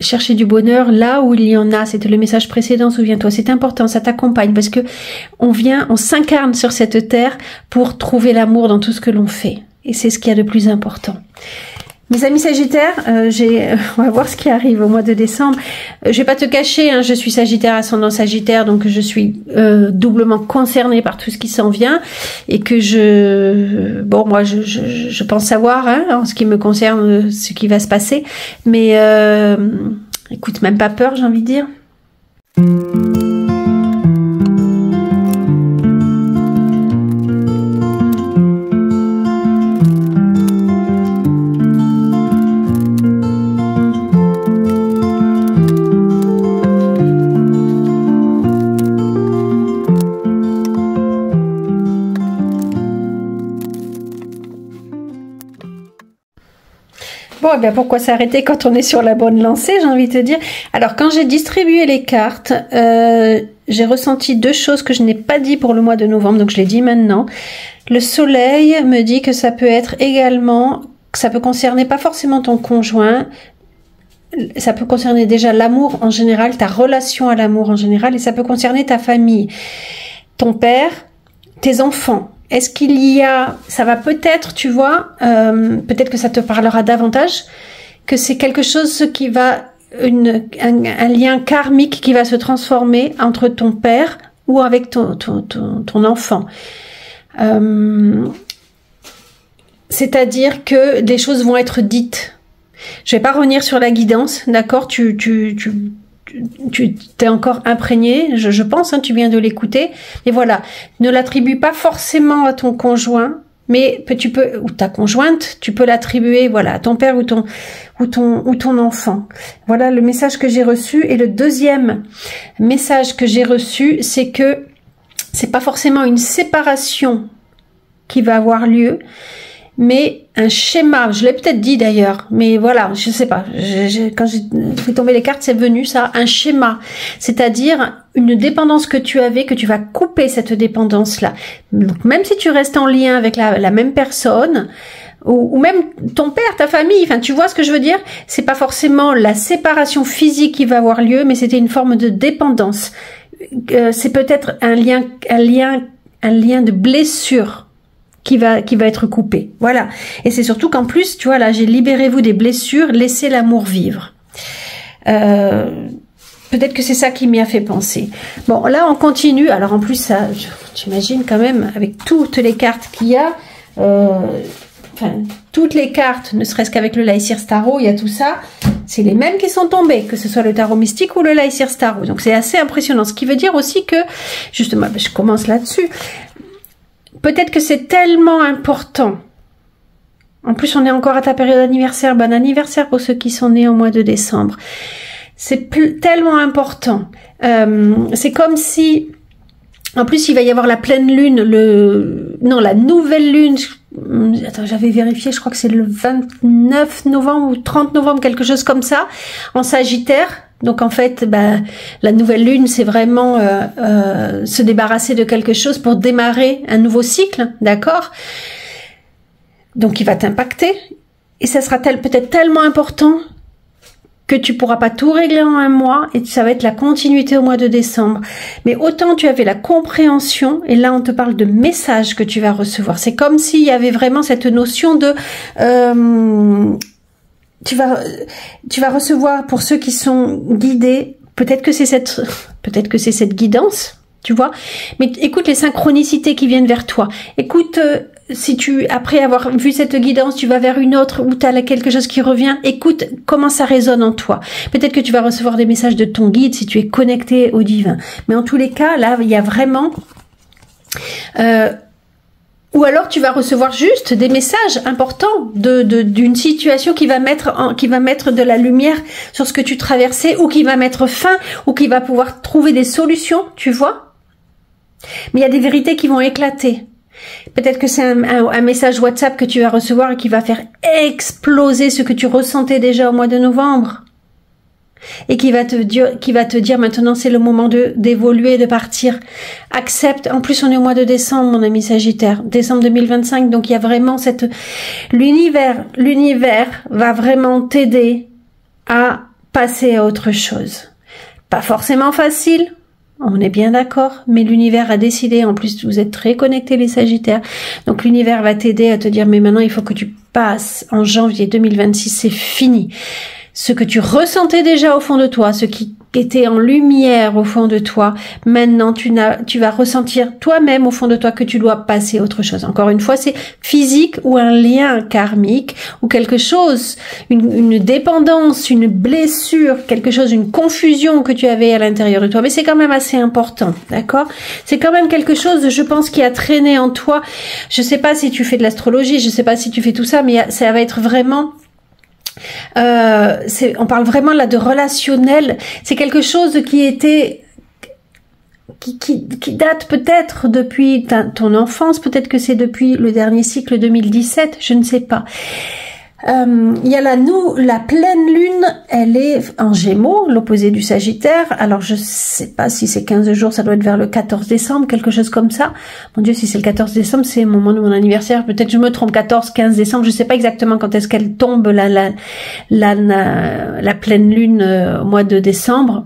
Chercher du bonheur là où il y en a, c'était le message précédent, souviens-toi, c'est important, ça t'accompagne parce que on s'incarne sur cette terre pour trouver l'amour dans tout ce que l'on fait. Et c'est ce qu'il y a de plus important. Mes amis Sagittaires, on va voir ce qui arrive au mois de décembre. Je vais pas te cacher, hein, je suis Sagittaire, ascendant Sagittaire, donc je suis doublement concernée par tout ce qui s'en vient et que moi je pense savoir, hein, en ce qui me concerne, ce qui va se passer. Mais écoute, même pas peur, j'ai envie de dire. Bon, eh bien, pourquoi s'arrêter quand on est sur la bonne lancée, j'ai envie de te dire. Alors, quand j'ai distribué les cartes, j'ai ressenti deux choses que je n'ai pas dit pour le mois de novembre, donc je les dis maintenant. Le soleil me dit que ça peut être également, que ça peut concerner pas forcément ton conjoint, ça peut concerner déjà l'amour en général, ta relation à l'amour en général, et ça peut concerner ta famille, ton père, tes enfants. Est-ce qu'il y a, ça va peut-être, tu vois, peut-être que ça te parlera davantage, que c'est quelque chose qui va, un lien karmique qui va se transformer entre ton père ou avec ton enfant. C'est-à-dire que des choses vont être dites. Je vais pas revenir sur la guidance, d'accord? Tu t'es encore imprégné, je pense, hein, tu viens de l'écouter. Et voilà, ne l'attribue pas forcément à ton conjoint, mais tu peux, ou ta conjointe, tu peux l'attribuer, voilà, à ton père ou ton enfant. Voilà le message que j'ai reçu. Et le deuxième message que j'ai reçu, c'est que c'est pas forcément une séparation qui va avoir lieu, mais un schéma, je l'ai peut-être dit d'ailleurs, mais voilà, je sais pas, quand j'ai fait tomber les cartes, c'est venu ça, un schéma, c'est-à-dire une dépendance que tu avais, que tu vas couper cette dépendance-là. Donc même si tu restes en lien avec la même personne, ou même ton père, ta famille, enfin tu vois ce que je veux dire, c'est pas forcément la séparation physique qui va avoir lieu, mais c'était une forme de dépendance. C'est peut-être un lien de blessure qui va être coupé. Voilà. Et c'est surtout qu'en plus, tu vois, là, j'ai libérez-vous des blessures, laissez l'amour vivre. Peut-être que c'est ça qui m'y a fait penser. Bon, là, on continue. Alors, en plus, ça, j'imagine quand même, avec toutes les cartes qu'il y a, enfin, toutes les cartes, ne serait-ce qu'avec le Lyseer Tarot, il y a tout ça. C'est les mêmes qui sont tombés, que ce soit le tarot mystique ou le Lyseer Tarot. Donc, c'est assez impressionnant. Ce qui veut dire aussi que, justement, je commence là-dessus. Peut-être que c'est tellement important. En plus, on est encore à ta période d'anniversaire. Bon anniversaire pour ceux qui sont nés au mois de décembre. C'est tellement important. C'est comme si... En plus, il va y avoir la pleine lune, la nouvelle lune. Attends, j'avais vérifié, je crois que c'est le 29 novembre ou 30 novembre, quelque chose comme ça, en Sagittaire. Donc en fait, la nouvelle lune, c'est vraiment se débarrasser de quelque chose pour démarrer un nouveau cycle, d'accord? Donc il va t'impacter et ça sera peut-être tellement important que tu pourras pas tout régler en un mois et ça va être la continuité au mois de décembre. Mais autant tu avais la compréhension et là on te parle de messages que tu vas recevoir. C'est comme s'il y avait vraiment cette notion de tu vas recevoir, pour ceux qui sont guidés, peut-être que c'est cette guidance, tu vois. Mais écoute les synchronicités qui viennent vers toi. Écoute, si après avoir vu cette guidance, tu vas vers une autre où tu as quelque chose qui revient, écoute comment ça résonne en toi. Peut-être que tu vas recevoir des messages de ton guide si tu es connecté au divin. Mais en tous les cas, là, il y a vraiment... ou alors tu vas recevoir juste des messages importants d'une situation qui va mettre de la lumière sur ce que tu traversais, ou qui va mettre fin, ou qui va pouvoir trouver des solutions, tu vois. Mais il y a des vérités qui vont éclater. Peut-être que c'est un message WhatsApp que tu vas recevoir et qui va faire exploser ce que tu ressentais déjà au mois de novembre. Et qui va te dire maintenant c'est le moment d'évoluer, de partir. Accepte. En plus on est au mois de décembre, mon ami Sagittaire, décembre 2025, donc il y a vraiment l'univers va vraiment t'aider à passer à autre chose. Pas forcément facile, on est bien d'accord, mais l'univers a décidé, en plus vous êtes très connectés les Sagittaires, donc l'univers va t'aider à te dire mais maintenant il faut que tu passes en janvier 2026, c'est fini. Ce que tu ressentais déjà au fond de toi, ce qui était en lumière au fond de toi, maintenant tu vas ressentir toi-même au fond de toi que tu dois passer à autre chose. Encore une fois, c'est physique ou un lien karmique ou quelque chose, une dépendance, une blessure, quelque chose, une confusion que tu avais à l'intérieur de toi. Mais c'est quand même assez important, d'accord? C'est quand même quelque chose, je pense, qui a traîné en toi. Je sais pas si tu fais de l'astrologie, je sais pas si tu fais tout ça, mais ça va être vraiment... on parle vraiment là de relationnel. C'est quelque chose qui date peut-être depuis ton enfance, peut-être que c'est depuis le dernier cycle 2017, je ne sais pas. Il y a la pleine lune, elle est en Gémeaux, l'opposé du Sagittaire. Alors je sais pas si c'est 15 jours, ça doit être vers le 14 décembre, quelque chose comme ça. Mon Dieu, si c'est le 14 décembre, c'est au moment de mon anniversaire. Peut-être je me trompe, 14, 15 décembre, je sais pas exactement quand est-ce qu'elle tombe la pleine lune au mois de décembre.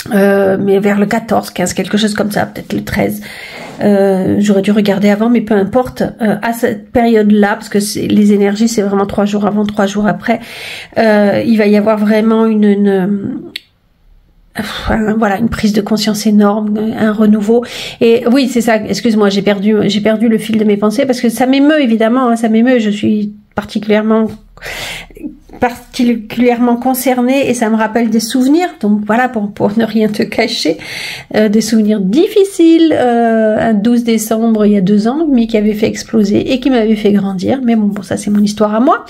Mais vers le 14, 15, quelque chose comme ça, peut-être le 13. J'aurais dû regarder avant, mais peu importe. À cette période-là, parce que les énergies, c'est vraiment 3 jours avant, 3 jours après, il va y avoir vraiment voilà, une prise de conscience énorme, un renouveau. Et oui, c'est ça. Excuse-moi, j'ai perdu le fil de mes pensées parce que ça m'émeut évidemment, hein, ça m'émeut. Je suis particulièrement particulièrement concernée et ça me rappelle des souvenirs, donc voilà, pour ne rien te cacher, des souvenirs difficiles, un 12 décembre il y a 2 ans, mais qui avait fait exploser et qui m'avait fait grandir, mais bon, ça c'est mon histoire à moi.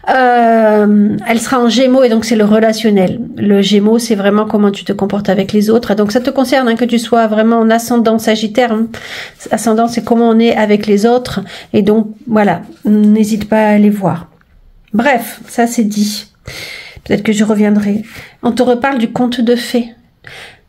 Elle sera en Gémeaux et donc c'est le relationnel. Le Gémeaux, c'est vraiment comment tu te comportes avec les autres, donc ça te concerne, hein, que tu sois vraiment en ascendant Sagittaire, hein. Ascendant, c'est comment on est avec les autres, et donc voilà, n'hésite pas à aller voir. Bref, ça c'est dit. Peut-être que je reviendrai. On te reparle du conte de fées.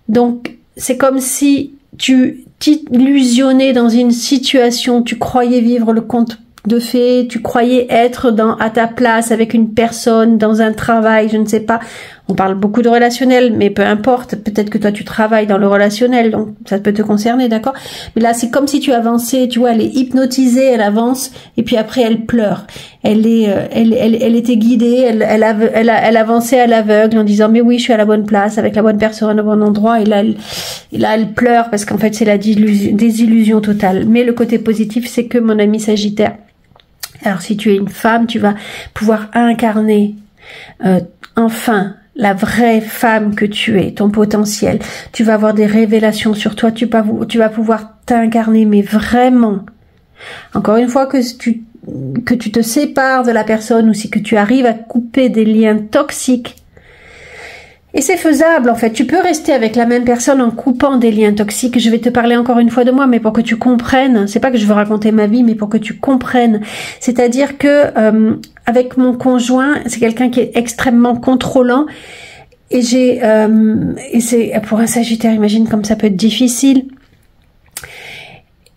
Donc, c'est comme si tu t'illusionnais dans une situation, tu croyais vivre le conte de fées, tu croyais être à ta place avec une personne, dans un travail, je ne sais pas. On parle beaucoup de relationnel, mais peu importe, peut-être que toi tu travailles dans le relationnel, donc ça peut te concerner, d'accord? Mais là, c'est comme si tu avançais, tu vois, elle est hypnotisée, elle avance, et puis après elle pleure. Elle était guidée, elle avançait à l'aveugle en disant, mais oui, je suis à la bonne place, avec la bonne personne, au bon endroit, et là, elle pleure, parce qu'en fait, c'est la désillusion totale. Mais le côté positif, c'est que mon ami Sagittaire, alors si tu es une femme, tu vas pouvoir incarner, enfin, la vraie femme que tu es, ton potentiel. Tu vas avoir des révélations sur toi, tu vas pouvoir t'incarner, mais vraiment. Encore une fois, que tu te sépares de la personne ou si que tu arrives à couper des liens toxiques. Et c'est faisable, en fait. Tu peux rester avec la même personne en coupant des liens toxiques. Je vais te parler encore une fois de moi, mais pour que tu comprennes. C'est pas que je veux raconter ma vie, mais pour que tu comprennes. C'est-à-dire que avec mon conjoint, c'est quelqu'un qui est extrêmement contrôlant. Et c'est pour un Sagittaire, imagine comme ça peut être difficile.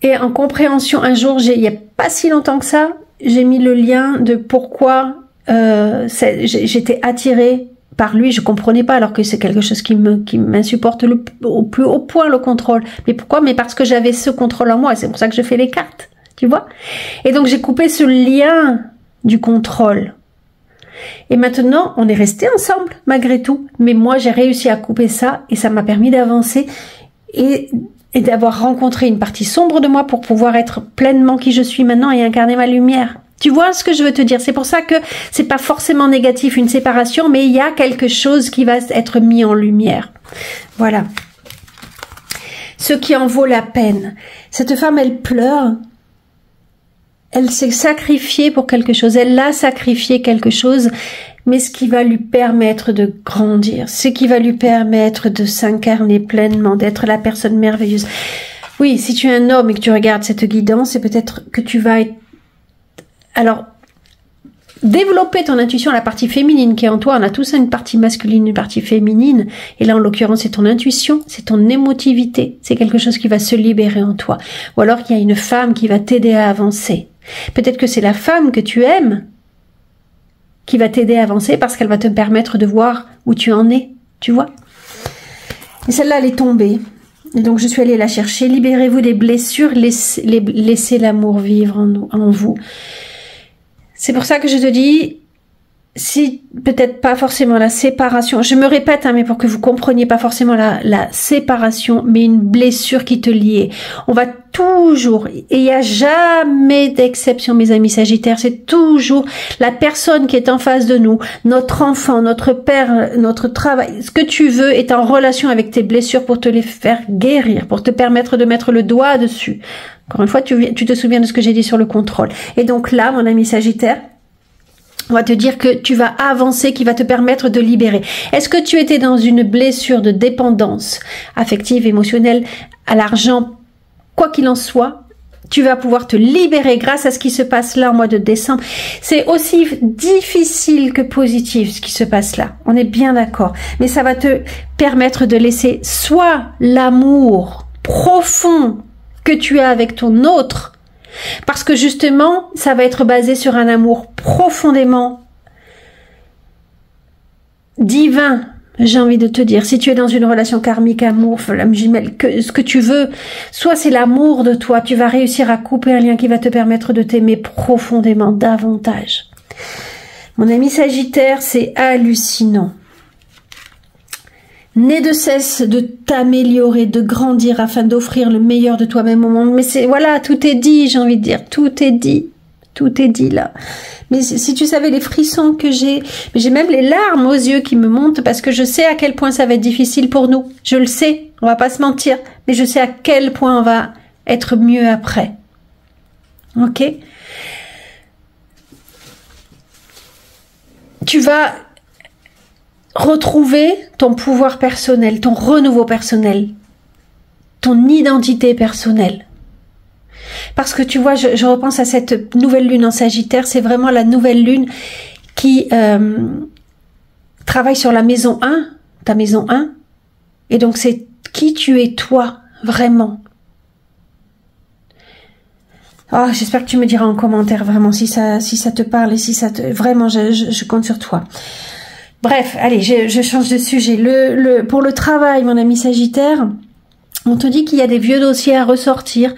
Et en compréhension, un jour, il y a pas si longtemps que ça, j'ai mis le lien de pourquoi j'étais attirée par lui, je comprenais pas, alors que c'est quelque chose qui m'insupporte au plus haut point, le contrôle. Mais pourquoi? Mais parce que j'avais ce contrôle en moi, et c'est pour ça que je fais les cartes, tu vois. Et donc j'ai coupé ce lien du contrôle. Et maintenant, on est restés ensemble, malgré tout. Mais moi, j'ai réussi à couper ça, et ça m'a permis d'avancer, et d'avoir rencontré une partie sombre de moi pour pouvoir être pleinement qui je suis maintenant et incarner ma lumière. Tu vois ce que je veux te dire? C'est pour ça que c'est pas forcément négatif une séparation, mais il y a quelque chose qui va être mis en lumière. Voilà. Ce qui en vaut la peine. Cette femme, elle pleure. Elle s'est sacrifiée pour quelque chose. Elle a sacrifié quelque chose, mais ce qui va lui permettre de grandir, ce qui va lui permettre de s'incarner pleinement, d'être la personne merveilleuse. Oui, si tu es un homme et que tu regardes cette guidance, c'est peut-être que tu vas être... Alors, développer ton intuition, la partie féminine qui est en toi, on a tous une partie masculine, une partie féminine, et là en l'occurrence c'est ton intuition, c'est ton émotivité, c'est quelque chose qui va se libérer en toi. Ou alors il y a une femme qui va t'aider à avancer. Peut-être que c'est la femme que tu aimes qui va t'aider à avancer parce qu'elle va te permettre de voir où tu en es, tu vois. Et celle-là, elle est tombée. Et donc, je suis allée la chercher. Libérez-vous des blessures, laissez l'amour vivre en vous. C'est pour ça que je te dis, si peut-être pas forcément la séparation, je me répète, hein, mais pour que vous compreniez pas forcément la séparation, mais une blessure qui te liait. On va toujours, et il n'y a jamais d'exception, mes amis Sagittaires, c'est toujours la personne qui est en face de nous, notre enfant, notre père, notre travail, ce que tu veux est en relation avec tes blessures pour te les faire guérir, pour te permettre de mettre le doigt dessus. Encore une fois, tu te souviens de ce que j'ai dit sur le contrôle. Et donc là, mon ami Sagittaire, on va te dire que tu vas avancer, qui va te permettre de libérer. Est-ce que tu étais dans une blessure de dépendance affective, émotionnelle, à l'argent? Quoi qu'il en soit, tu vas pouvoir te libérer grâce à ce qui se passe là en mois de décembre. C'est aussi difficile que positif ce qui se passe là. On est bien d'accord. Mais ça va te permettre de laisser soit l'amour profond que tu as avec ton autre, parce que justement, ça va être basé sur un amour profondément divin, j'ai envie de te dire. Si tu es dans une relation karmique, amour, flamme jumelle, ce que tu veux, soit c'est l'amour de toi, tu vas réussir à couper un lien qui va te permettre de t'aimer profondément, davantage. Mon ami Sagittaire, c'est hallucinant. N'aie de cesse de t'améliorer, de grandir afin d'offrir le meilleur de toi-même au monde. Mais c'est, voilà, tout est dit, j'ai envie de dire, tout est dit. Tout est dit là. Mais si tu savais les frissons que j'ai même les larmes aux yeux qui me montent parce que je sais à quel point ça va être difficile pour nous. Je le sais, on va pas se mentir, mais je sais à quel point on va être mieux après. Ok? Tu vas retrouver ton pouvoir personnel, ton renouveau personnel, ton identité personnelle. Parce que tu vois, je repense à cette nouvelle lune en Sagittaire, c'est vraiment la nouvelle lune qui travaille sur la maison 1, ta maison 1, et donc c'est qui tu es toi, vraiment. Oh, j'espère que tu me diras en commentaire vraiment si ça te parle et si ça te... Vraiment, je compte sur toi. Bref, allez, je change de sujet. Pour le travail, mon ami Sagittaire, on te dit qu'il y a des vieux dossiers à ressortir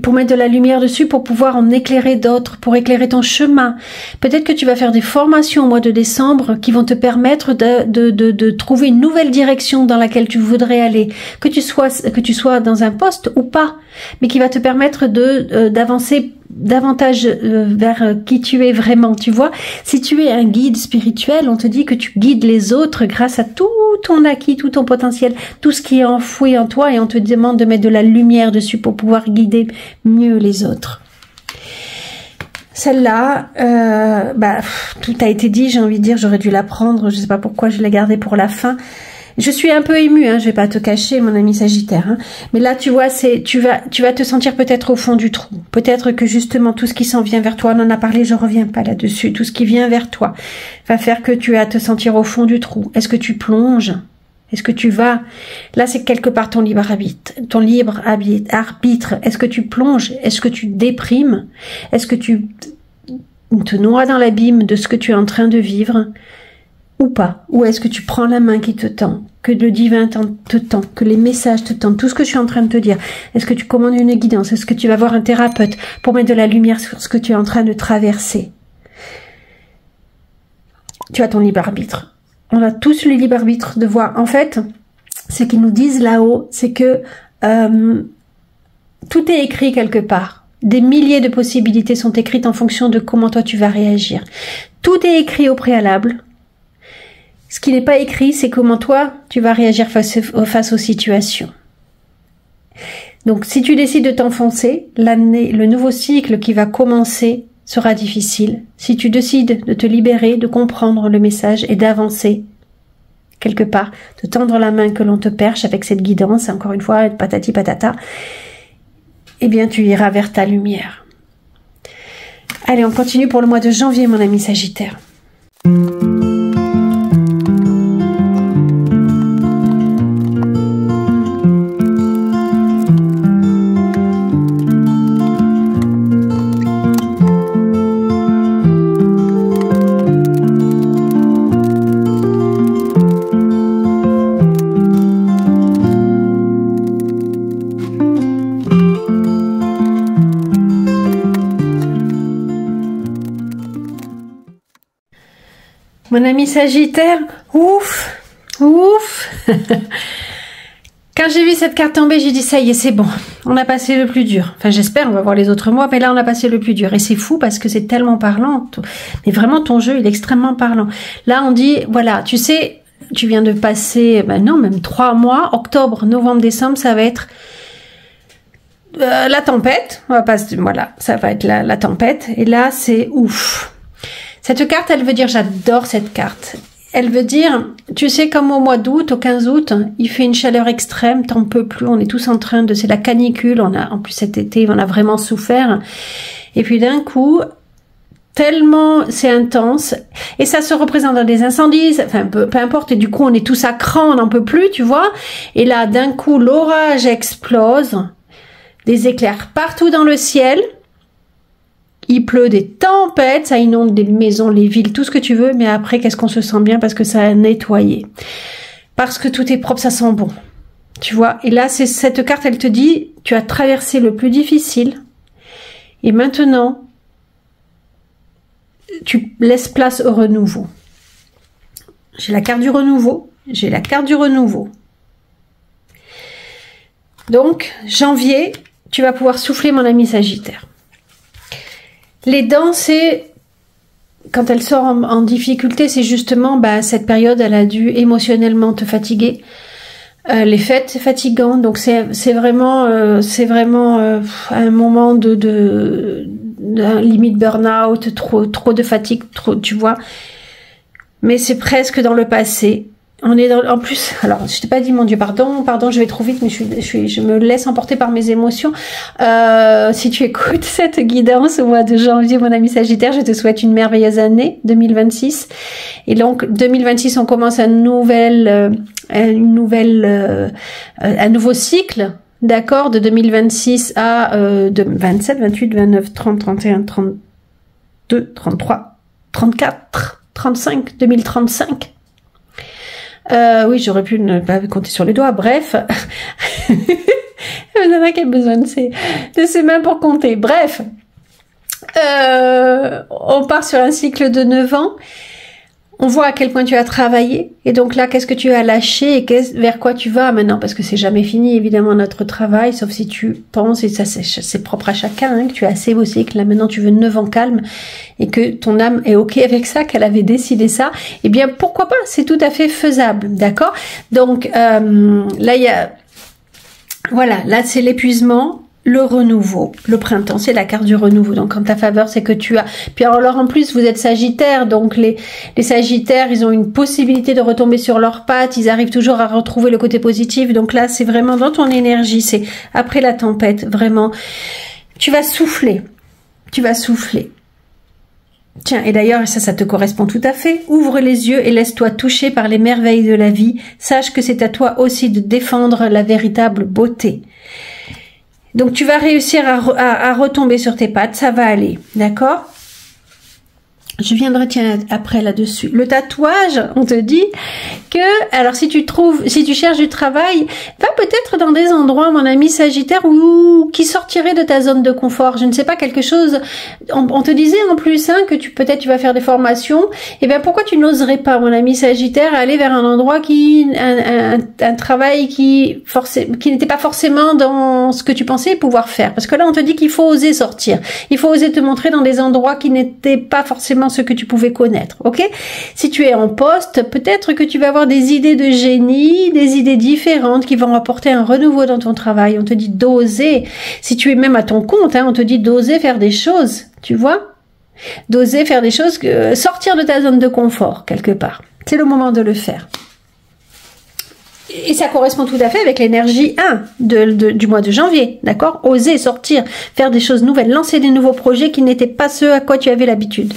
pour mettre de la lumière dessus, pour pouvoir en éclairer d'autres, pour éclairer ton chemin. Peut-être que tu vas faire des formations au mois de décembre qui vont te permettre de trouver une nouvelle direction dans laquelle tu voudrais aller, que tu sois dans un poste ou pas, mais qui va te permettre d'avancer davantage vers qui tu es vraiment, tu vois. Si tu es un guide spirituel, on te dit que tu guides les autres grâce à tout ton acquis, tout ton potentiel, tout ce qui est enfoui en toi, et on te demande de mettre de la lumière dessus pour pouvoir guider mieux les autres. Celle-là, tout a été dit, j'ai envie de dire, j'aurais dû la prendre, je sais pas pourquoi je l'ai gardée pour la fin. Je suis un peu émue, je vais pas te cacher, mon ami Sagittaire, mais là, tu vois, tu vas te sentir peut-être au fond du trou. Peut-être que justement, tout ce qui s'en vient vers toi, on en a parlé, je reviens pas là-dessus, tout ce qui vient vers toi va faire que tu vas te sentir au fond du trou. Est-ce que tu plonges? Est-ce que tu vas... Là, c'est quelque part ton libre arbitre. Est-ce que tu plonges? Est-ce que tu déprimes? Est-ce que tu te noies dans l'abîme de ce que tu es en train de vivre? Ou pas? Ou est-ce que tu prends la main qui te tend, que le divin te tend, que les messages te tendent, tout ce que je suis en train de te dire? Est-ce que tu commandes une guidance? Est-ce que tu vas voir un thérapeute pour mettre de la lumière sur ce que tu es en train de traverser? Tu as ton libre arbitre. On a tous le libre arbitre de voir. En fait, ce qu'ils nous disent là-haut, c'est que tout est écrit quelque part. Des milliers de possibilités sont écrites en fonction de comment toi tu vas réagir. Tout est écrit au préalable. Ce qui n'est pas écrit, c'est comment toi, tu vas réagir face aux situations. Donc, si tu décides de t'enfoncer, le nouveau cycle qui va commencer sera difficile. Si tu décides de te libérer, de comprendre le message et d'avancer quelque part, de tendre la main que l'on te perche avec cette guidance, encore une fois, patati patata, eh bien, tu iras vers ta lumière. Allez, on continue pour le mois de janvier, mon ami Sagittaire. Mon ami Sagittaire, ouf. Quand j'ai vu cette carte tomber, j'ai dit ça y est, c'est bon. On a passé le plus dur. Enfin, j'espère, on va voir les autres mois, mais là, on a passé le plus dur. Et c'est fou parce que c'est tellement parlant. Mais vraiment, ton jeu, il est extrêmement parlant. Là, on dit, voilà, tu sais, tu viens de passer, même 3 mois, octobre, novembre, décembre, ça va être la tempête. Voilà, ça va être la tempête. Et là, c'est ouf. Cette carte, elle veut dire, j'adore cette carte. Elle veut dire, tu sais, comme au mois d'août, au 15 août, il fait une chaleur extrême, t'en peux plus, on est tous en train c'est la canicule, en plus cet été, on a vraiment souffert. Et puis d'un coup, tellement c'est intense, et ça se représente dans des incendies, enfin, peu importe, et du coup, on est tous à cran, on n'en peut plus, tu vois. Et là, d'un coup, l'orage explose, des éclairs partout dans le ciel. Il pleut des tempêtes, ça inonde des maisons, les villes, tout ce que tu veux, mais après, qu'est-ce qu'on se sent bien parce que ça a nettoyé. Parce que tout est propre, ça sent bon. Tu vois? Et là, cette carte, elle te dit, tu as traversé le plus difficile. Et maintenant, tu laisses place au renouveau. J'ai la carte du renouveau. J'ai la carte du renouveau. Donc, janvier, tu vas pouvoir souffler, mon ami Sagittaire. Les dents, c'est quand elle sort en difficulté, c'est justement cette période, elle a dû émotionnellement te fatiguer. Les fêtes, c'est fatigant, donc c'est vraiment un moment de limite burn-out, trop de fatigue, trop, tu vois. Mais c'est presque dans le passé. On est en plus, alors je t'ai pas dit, mon Dieu, pardon, je vais trop vite, mais je me laisse emporter par mes émotions. Si tu écoutes cette guidance au mois de janvier, mon ami Sagittaire, je te souhaite une merveilleuse année 2026. Et donc 2026, on commence un nouveau cycle, d'accord, de 2026 à 27, 28, 29, 30, 31, 32, 33, 34, 35, 2035. Oui, j'aurais pu ne pas compter sur les doigts. Bref, il y en a qui a besoin de ses mains pour compter. Bref, on part sur un cycle de 9 ans. On voit à quel point tu as travaillé. Et donc là, qu'est-ce que tu as lâché et vers quoi tu vas maintenant? Parce que c'est jamais fini, évidemment, notre travail, sauf si tu penses, et ça c'est propre à chacun, hein, que tu as assez bossé, que là maintenant tu veux 9 ans calme et que ton âme est OK avec ça, qu'elle avait décidé ça. Eh bien, pourquoi pas? C'est tout à fait faisable, d'accord? Donc là, il y a... Voilà, là c'est l'épuisement. Le renouveau, le printemps, c'est la carte du renouveau. Donc en ta faveur, c'est que tu as... Puis alors en plus, vous êtes Sagittaire, donc les Sagittaires, ils ont une possibilité de retomber sur leurs pattes, ils arrivent toujours à retrouver le côté positif. Donc là, c'est vraiment dans ton énergie, c'est après la tempête, vraiment. Tu vas souffler, Tiens, et d'ailleurs, ça te correspond tout à fait. Ouvre les yeux et laisse-toi toucher par les merveilles de la vie. Sache que c'est à toi aussi de défendre la véritable beauté. Donc tu vas réussir à retomber sur tes pattes, ça va aller, d'accord? Je viendrai, tiens, après là-dessus. Le tatouage, on te dit que, alors si tu cherches du travail, va peut-être dans des endroits, mon ami Sagittaire, qui sortirait de ta zone de confort. Je ne sais pas, quelque chose, on te disait en plus, hein, que peut-être tu vas faire des formations. Eh bien, pourquoi tu n'oserais pas, mon ami Sagittaire, aller vers un endroit un travail qui n'était pas forcément dans ce que tu pensais pouvoir faire. Parce que là, on te dit qu'il faut oser sortir. Il faut oser te montrer dans des endroits qui n'étaient pas forcément ce que tu pouvais connaître, ok? Si tu es en poste, peut-être que tu vas avoir des idées de génie, des idées différentes qui vont apporter un renouveau dans ton travail. On te dit d'oser. Si tu es même à ton compte, hein, on te dit d'oser faire des choses, tu vois? D'oser faire des choses, sortir de ta zone de confort, quelque part. C'est le moment de le faire. Et ça correspond tout à fait avec l'énergie 1 du mois de janvier, d'accord? Oser sortir, faire des choses nouvelles, lancer des nouveaux projets qui n'étaient pas ceux à quoi tu avais l'habitude.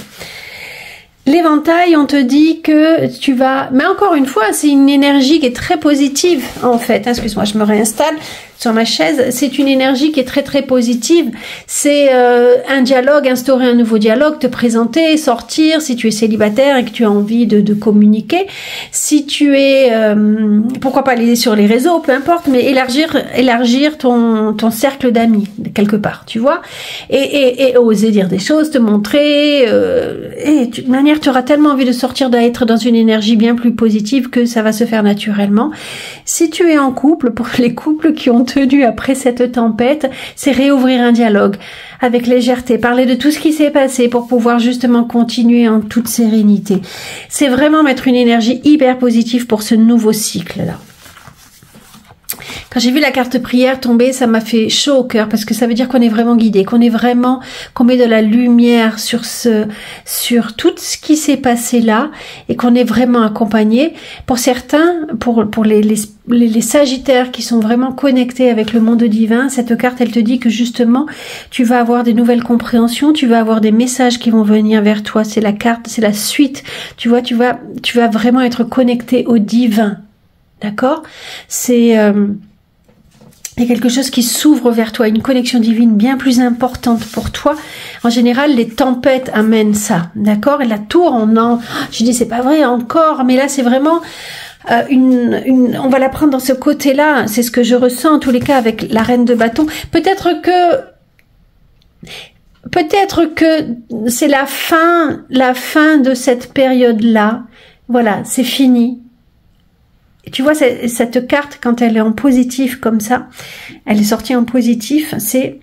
L'éventail, on te dit que tu vas... Mais encore une fois, c'est une énergie qui est très positive, en fait. Excuse-moi, je me réinstalle sur ma chaise. C'est une énergie qui est très, très positive. C'est un dialogue, instaurer un nouveau dialogue, te présenter, sortir, si tu es célibataire et que tu as envie de communiquer. Si tu es... pourquoi pas aller sur les réseaux, peu importe, mais élargir ton cercle d'amis, quelque part, tu vois. Et oser dire des choses, te montrer... de manière, tu auras tellement envie de sortir, d'être dans une énergie bien plus positive que ça va se faire naturellement. Si tu es en couple, pour les couples qui ont tenu après cette tempête, c'est réouvrir un dialogue avec légèreté, parler de tout ce qui s'est passé pour pouvoir justement continuer en toute sérénité. C'est vraiment mettre une énergie hyper positive pour ce nouveau cycle-là. Quand j'ai vu la carte prière tomber, ça m'a fait chaud au cœur parce que ça veut dire qu'on est vraiment guidé, qu'on met de la lumière sur tout ce qui s'est passé là et qu'on est vraiment accompagné. Pour certains, pour les Sagittaires qui sont vraiment connectés avec le monde divin, cette carte, elle te dit que justement, tu vas avoir des nouvelles compréhensions, tu vas avoir des messages qui vont venir vers toi. C'est la carte, c'est la suite. Tu vois, tu vas vraiment être connecté au divin. D'accord? C'est quelque chose qui s'ouvre vers toi, une connexion divine bien plus importante pour toi. En général, les tempêtes amènent ça, d'accord? Et la tour, je dis c'est pas vrai encore, mais là c'est vraiment on va la prendre dans ce côté-là. C'est ce que je ressens en tous les cas avec la reine de bâton. Peut-être que c'est la fin de cette période-là. Voilà, c'est fini. Tu vois, cette carte, quand elle est en positif comme ça, elle est sortie en positif, c'est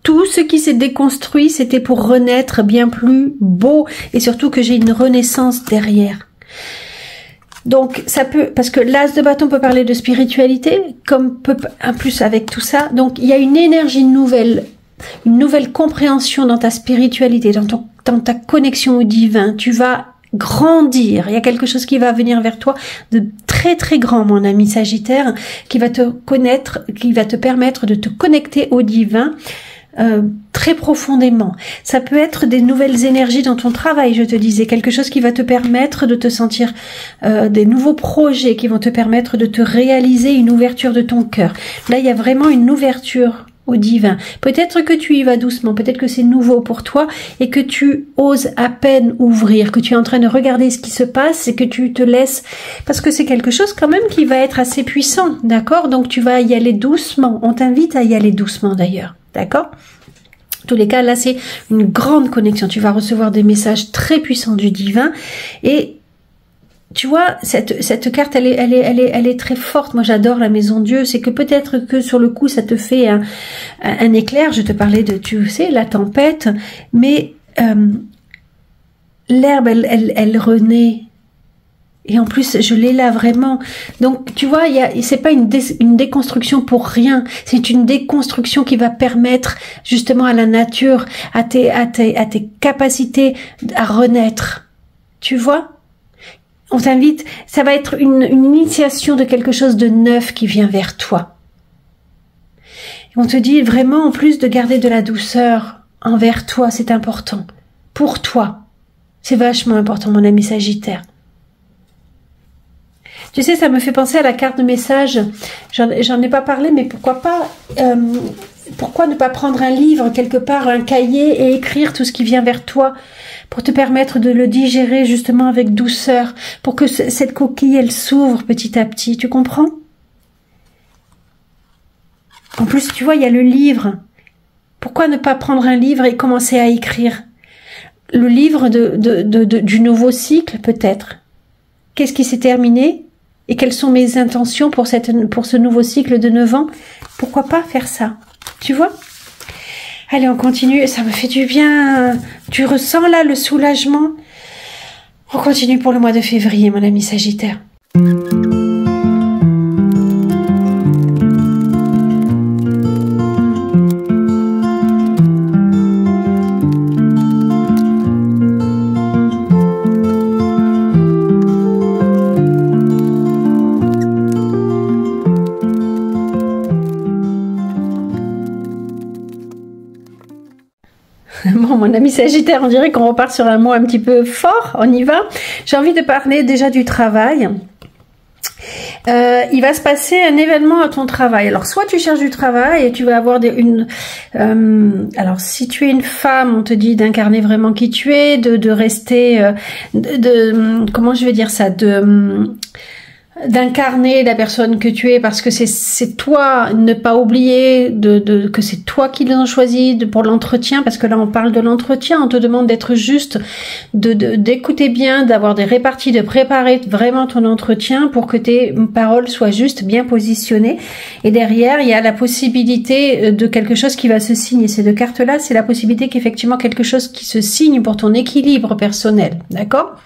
tout ce qui s'est déconstruit, c'était pour renaître bien plus beau et surtout que j'ai une renaissance derrière. Donc ça peut, parce que l'as de bâton peut parler de spiritualité, comme peut en plus avec tout ça. Donc il y a une énergie nouvelle, une nouvelle compréhension dans ta spiritualité, dans ta connexion au divin. Tu vas grandir. Il y a quelque chose qui va venir vers toi de très très grand, mon ami Sagittaire, qui va te connaître, qui va te permettre de te connecter au divin. Très profondément. Ça peut être des nouvelles énergies dans ton travail, je te disais, quelque chose qui va te permettre de te sentir, des nouveaux projets qui vont te permettre de te réaliser une ouverture de ton cœur. Là, il y a vraiment une ouverture au divin. Peut-être que tu y vas doucement, peut-être que c'est nouveau pour toi et que tu oses à peine ouvrir, que tu es en train de regarder ce qui se passe et que tu te laisses, parce que c'est quelque chose quand même qui va être assez puissant, d'accord? Donc tu vas y aller doucement. On t'invite à y aller doucement d'ailleurs. D'accord? En tous les cas, là, c'est une grande connexion. Tu vas recevoir des messages très puissants du divin. Et tu vois, cette carte, elle est très forte. Moi, j'adore la maison Dieu. C'est que peut-être que sur le coup, ça te fait un éclair. Je te parlais de, tu sais, la tempête. Mais l'herbe, elle renaît. Et en plus, je l'ai là vraiment. Donc, tu vois, c'est pas une déconstruction pour rien. C'est une déconstruction qui va permettre justement à la nature, à tes capacités à renaître. Tu vois? On t'invite, ça va être une initiation de quelque chose de neuf qui vient vers toi. Et on te dit vraiment, en plus de garder de la douceur envers toi, c'est important. Pour toi. C'est vachement important, mon ami Sagittaire. Tu sais, ça me fait penser à la carte de message. J'en ai pas parlé, mais pourquoi pas pourquoi ne pas prendre un livre quelque part, un cahier et écrire tout ce qui vient vers toi pour te permettre de le digérer justement avec douceur, pour que cette coquille, elle s'ouvre petit à petit. Tu comprends? En plus, tu vois, il y a le livre. Pourquoi ne pas prendre un livre et commencer à écrire? Le livre du nouveau cycle, peut-être. Qu'est-ce qui s'est terminé? Et quelles sont mes intentions pour ce nouveau cycle de 9 ans? Pourquoi pas faire ça? Tu vois? Allez, on continue. Ça me fait du bien. Tu ressens là le soulagement? On continue pour le mois de février, mon ami Sagittaire. Bon, mon ami Sagittaire, on dirait qu'on repart sur un mot un petit peu fort. On y va. J'ai envie de parler déjà du travail. Il va se passer un événement à ton travail. Alors, soit tu cherches du travail et tu vas avoir alors, si tu es une femme, on te dit d'incarner vraiment qui tu es, de rester, comment je vais dire ça, d'incarner la personne que tu es, parce que c'est toi, ne pas oublier que c'est toi qui l'as choisi pour l'entretien, parce que là on parle de l'entretien, on te demande d'être juste, d'écouter bien, d'avoir des réparties, de préparer vraiment ton entretien pour que tes paroles soient juste, bien positionnées. Et derrière, il y a la possibilité de quelque chose qui va se signer. Ces deux cartes-là, c'est la possibilité qu'effectivement quelque chose qui se signe pour ton équilibre personnel, d'accord ?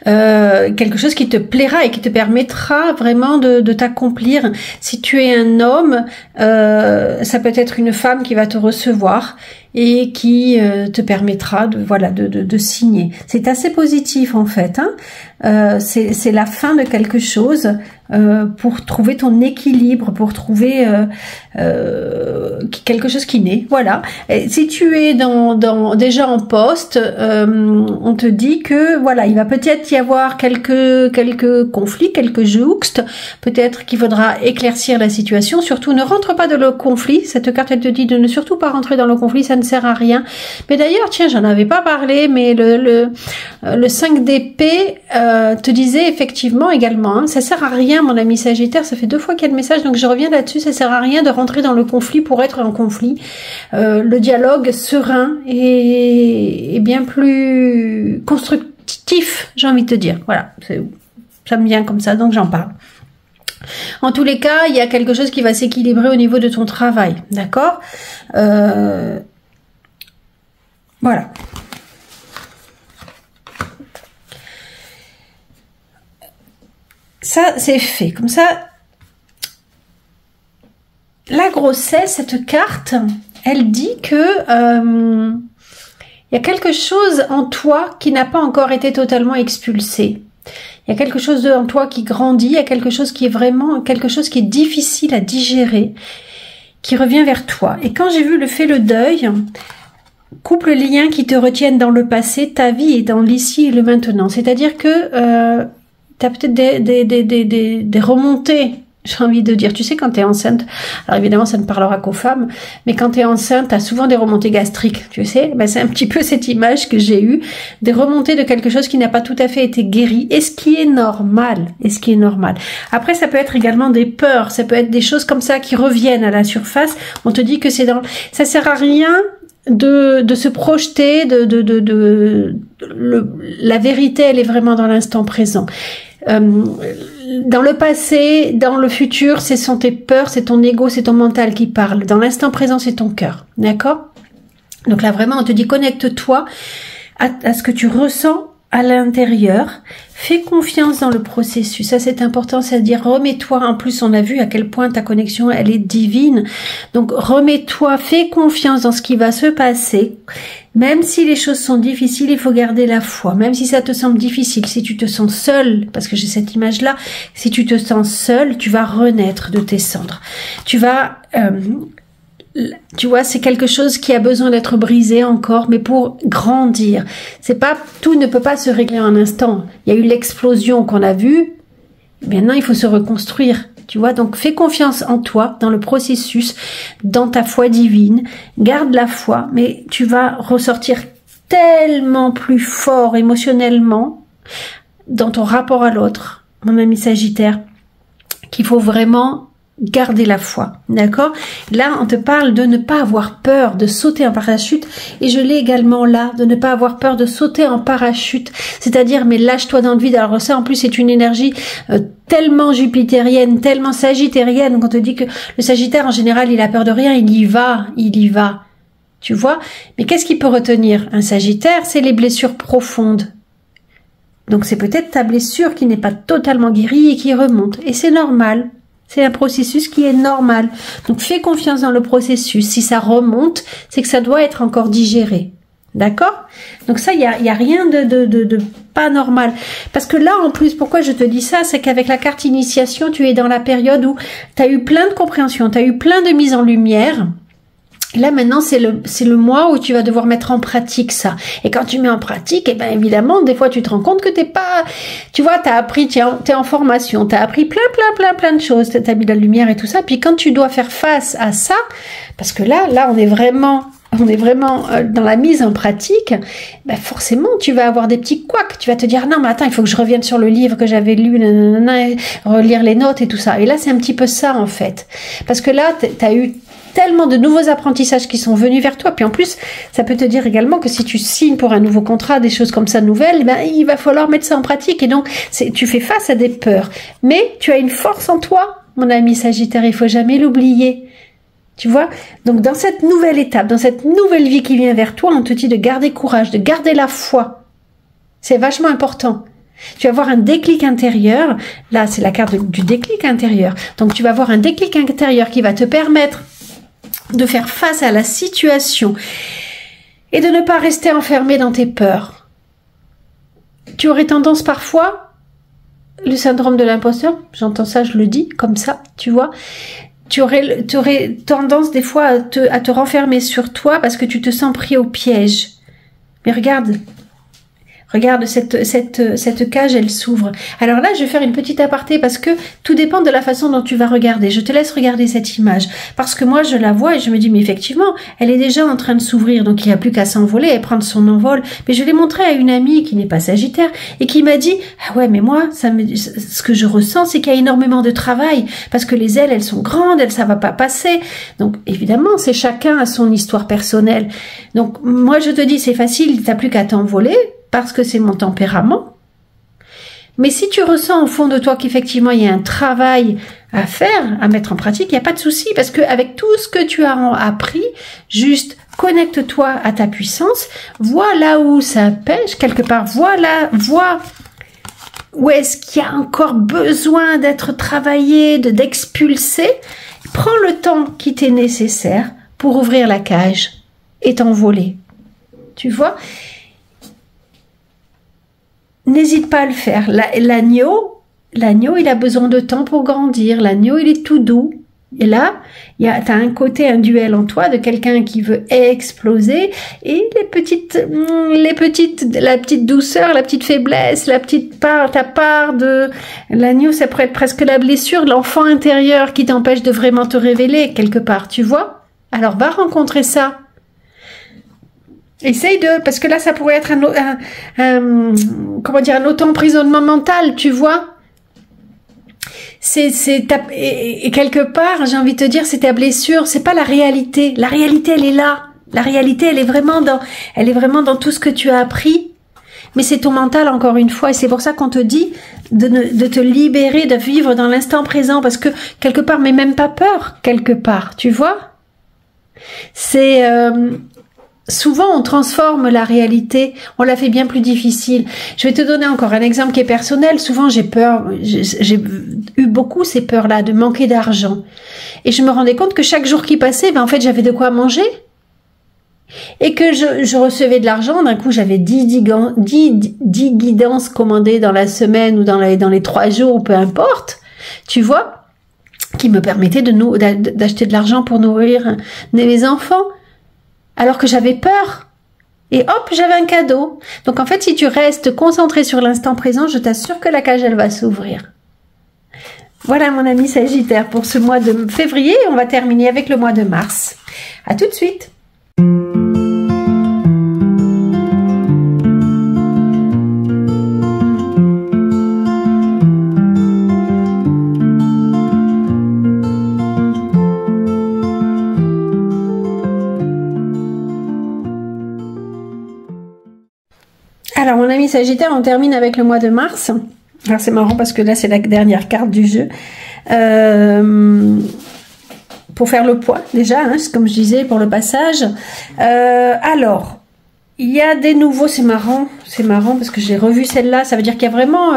Quelque chose qui te plaira et qui te permettra vraiment de t'accomplir. Si tu es un homme, ça peut être une femme qui va te recevoir et qui te permettra de signer. C'est assez positif en fait, hein. C'est la fin de quelque chose pour trouver ton équilibre, pour trouver quelque chose qui naît. Voilà. Et si tu es déjà en poste, on te dit que voilà, il va peut-être y avoir quelques conflits, quelques jouxtes. Peut-être qu'il faudra éclaircir la situation. Surtout, ne rentre pas dans le conflit. Cette carte, elle te dit de ne surtout pas rentrer dans le conflit. Ça ne sert à rien. Mais d'ailleurs, tiens, j'en avais pas parlé, mais le 5 d'épée te disait effectivement également, hein, ça sert à rien, mon ami Sagittaire. Ça fait 2 fois qu'il y a le message, donc je reviens là-dessus. Ça sert à rien de rentrer dans le conflit pour être en conflit. Le dialogue serein et bien plus constructif, j'ai envie de te dire. Voilà, ça me vient comme ça, donc j'en parle. En tous les cas, il y a quelque chose qui va s'équilibrer au niveau de ton travail, d'accord? Voilà. Ça, c'est fait. Comme ça, la grossesse, cette carte, elle dit que il y a quelque chose en toi qui n'a pas encore été totalement expulsé. Il y a quelque chose en toi qui grandit, il y a quelque chose qui est vraiment, quelque chose qui est difficile à digérer, qui revient vers toi. Et quand j'ai vu le deuil, coupe le lien qui te retiennent dans le passé, ta vie est dans l'ici et le maintenant. C'est-à-dire que tu as peut-être des remontées, j'ai envie de dire. Tu sais, quand tu es enceinte, alors évidemment, ça ne parlera qu'aux femmes, mais quand tu es enceinte, tu as souvent des remontées gastriques, tu sais. Ben, c'est un petit peu cette image que j'ai eue, des remontées de quelque chose qui n'a pas tout à fait été guéri, et ce qui est normal, Après, ça peut être également des peurs, ça peut être des choses comme ça qui reviennent à la surface. On te dit que c'est dans... Ça sert à rien de se projeter, la vérité, elle est vraiment dans l'instant présent. Dans le passé, dans le futur, ce sont tes peurs, c'est ton ego, c'est ton mental qui parle. Dans l'instant présent, c'est ton cœur. D'accord? Donc là, vraiment, on te dit, connecte-toi à ce que tu ressens à l'intérieur. Fais confiance dans le processus. Ça, c'est important, c'est-à-dire remets-toi. En plus, on a vu à quel point ta connexion, elle est divine. Donc, remets-toi, fais confiance dans ce qui va se passer. Même si les choses sont difficiles, il faut garder la foi. Même si ça te semble difficile, si tu te sens seul, parce que j'ai cette image-là, si tu te sens seul, tu vas renaître de tes cendres. Tu vas... tu vois, c'est quelque chose qui a besoin d'être brisé encore, mais pour grandir. C'est pas, tout ne peut pas se régler en un instant. Il y a eu l'explosion qu'on a vue. Maintenant, il faut se reconstruire. Tu vois, donc fais confiance en toi, dans le processus, dans ta foi divine. Garde la foi, mais tu vas ressortir tellement plus fort émotionnellement dans ton rapport à l'autre, mon ami Sagittaire, qu'il faut vraiment garder la foi, d'accord? Là, on te parle de ne pas avoir peur de sauter en parachute, et je l'ai également là, de ne pas avoir peur de sauter en parachute, c'est-à-dire, mais lâche-toi dans le vide. Alors ça, en plus, c'est une énergie tellement jupitérienne, tellement sagittérienne, qu'on te dit que le Sagittaire, en général, il a peur de rien, il y va, tu vois? Mais qu'est-ce qui peut retenir un Sagittaire? C'est les blessures profondes. Donc c'est peut-être ta blessure qui n'est pas totalement guérie et qui remonte, et c'est normal. C'est un processus qui est normal. Donc, fais confiance dans le processus. Si ça remonte, c'est que ça doit être encore digéré. D'accord? Donc ça, il y a rien de pas normal. Parce que là, en plus, pourquoi je te dis ça, c'est qu'avec la carte initiation, tu es dans la période où tu as eu plein de compréhension, tu as eu plein de mise en lumière. Là, maintenant, c'est le mois où tu vas devoir mettre en pratique ça. Et quand tu mets en pratique, eh ben, évidemment, des fois, tu te rends compte que t'es pas, tu vois, t'as appris, t'es en formation, t'as appris plein de choses, t'as mis la lumière et tout ça. Puis quand tu dois faire face à ça, parce que là, on est vraiment dans la mise en pratique, ben forcément, tu vas avoir des petits couacs. Tu vas te dire, non, mais attends, il faut que je revienne sur le livre que j'avais lu, nanana, relire les notes et tout ça. Et là, c'est un petit peu ça, en fait. Parce que là, t'as eu tellement de nouveaux apprentissages qui sont venus vers toi. Puis en plus, ça peut te dire également que si tu signes pour un nouveau contrat, des choses comme ça nouvelles, ben, il va falloir mettre ça en pratique. Et donc, tu fais face à des peurs. Mais tu as une force en toi, mon ami Sagittaire, il faut jamais l'oublier. Tu vois? Donc, dans cette nouvelle étape, dans cette nouvelle vie qui vient vers toi, on te dit de garder courage, de garder la foi. C'est vachement important. Tu vas avoir un déclic intérieur. Là, c'est la carte du déclic intérieur. Donc, tu vas avoir un déclic intérieur qui va te permettre de faire face à la situation et de ne pas rester enfermé dans tes peurs. Tu aurais tendance parfois, le syndrome de l'imposteur, j'entends ça, je le dis comme ça, tu vois, tu aurais tendance des fois à te renfermer sur toi parce que tu te sens pris au piège. Mais regarde, cette cage, elle s'ouvre. Alors là, je vais faire une petite aparté parce que tout dépend de la façon dont tu vas regarder. Je te laisse regarder cette image. Parce que moi, je la vois et je me dis, mais effectivement, elle est déjà en train de s'ouvrir. Donc, il n'y a plus qu'à s'envoler et prendre son envol. Mais je l'ai montré à une amie qui n'est pas Sagittaire et qui m'a dit, ah ouais, mais moi, ce que je ressens, c'est qu'il y a énormément de travail. Parce que les ailes, elles sont grandes, ça va pas passer. Donc, évidemment, c'est chacun à son histoire personnelle. Donc, moi, je te dis, c'est facile, t'as plus qu'à t'envoler. Parce que c'est mon tempérament. Mais si tu ressens au fond de toi qu'effectivement il y a un travail à faire, à mettre en pratique, il n'y a pas de souci, parce que avec tout ce que tu as appris, juste connecte-toi à ta puissance, vois là où ça pêche, quelque part, vois où est-ce qu'il y a encore besoin d'être travaillé, d'expulser. Prends le temps qui t'est nécessaire pour ouvrir la cage et t'envoler. Tu vois ? N'hésite pas à le faire. L'agneau, il a besoin de temps pour grandir. L'agneau, il est tout doux. Et là, t'as un côté, un duel en toi de quelqu'un qui veut exploser, et la petite douceur, la petite faiblesse, ta part de l'agneau, ça pourrait être presque la blessure, l'enfant intérieur qui t'empêche de vraiment te révéler quelque part, tu vois? Alors va rencontrer ça. Essaye parce que là, ça pourrait être un auto-emprisonnement mental, tu vois? Et quelque part, j'ai envie de te dire, c'est ta blessure, c'est pas la réalité. La réalité, elle est là. La réalité, elle est vraiment dans tout ce que tu as appris. Mais c'est ton mental, encore une fois, et c'est pour ça qu'on te dit de te libérer, de vivre dans l'instant présent, parce que quelque part, mais même pas peur, quelque part, tu vois? Souvent, on transforme la réalité, on la fait bien plus difficile. Je vais te donner encore un exemple qui est personnel. Souvent, j'ai peur, j'ai eu beaucoup ces peurs-là de manquer d'argent. Et je me rendais compte que chaque jour qui passait, en fait, j'avais de quoi manger. Et que je recevais de l'argent. D'un coup, j'avais 10 guidances commandées dans la semaine ou dans les 3 jours, ou peu importe. Tu vois, qui me permettaient d'acheter de l'argent pour nourrir mes enfants. Alors que j'avais peur. Et hop, j'avais un cadeau. Donc en fait, si tu restes concentré sur l'instant présent, je t'assure que la cage, elle va s'ouvrir. Voilà mon ami Sagittaire pour ce mois de février. On va terminer avec le mois de mars. À tout de suite. Alors mon ami Sagittaire, on termine avec le mois de mars. Alors c'est marrant parce que là c'est la dernière carte du jeu. Pour faire le poids déjà, comme je disais pour le passage. Alors, il y a des nouveaux, c'est marrant parce que j'ai revu celle-là, ça veut dire qu'il y a vraiment,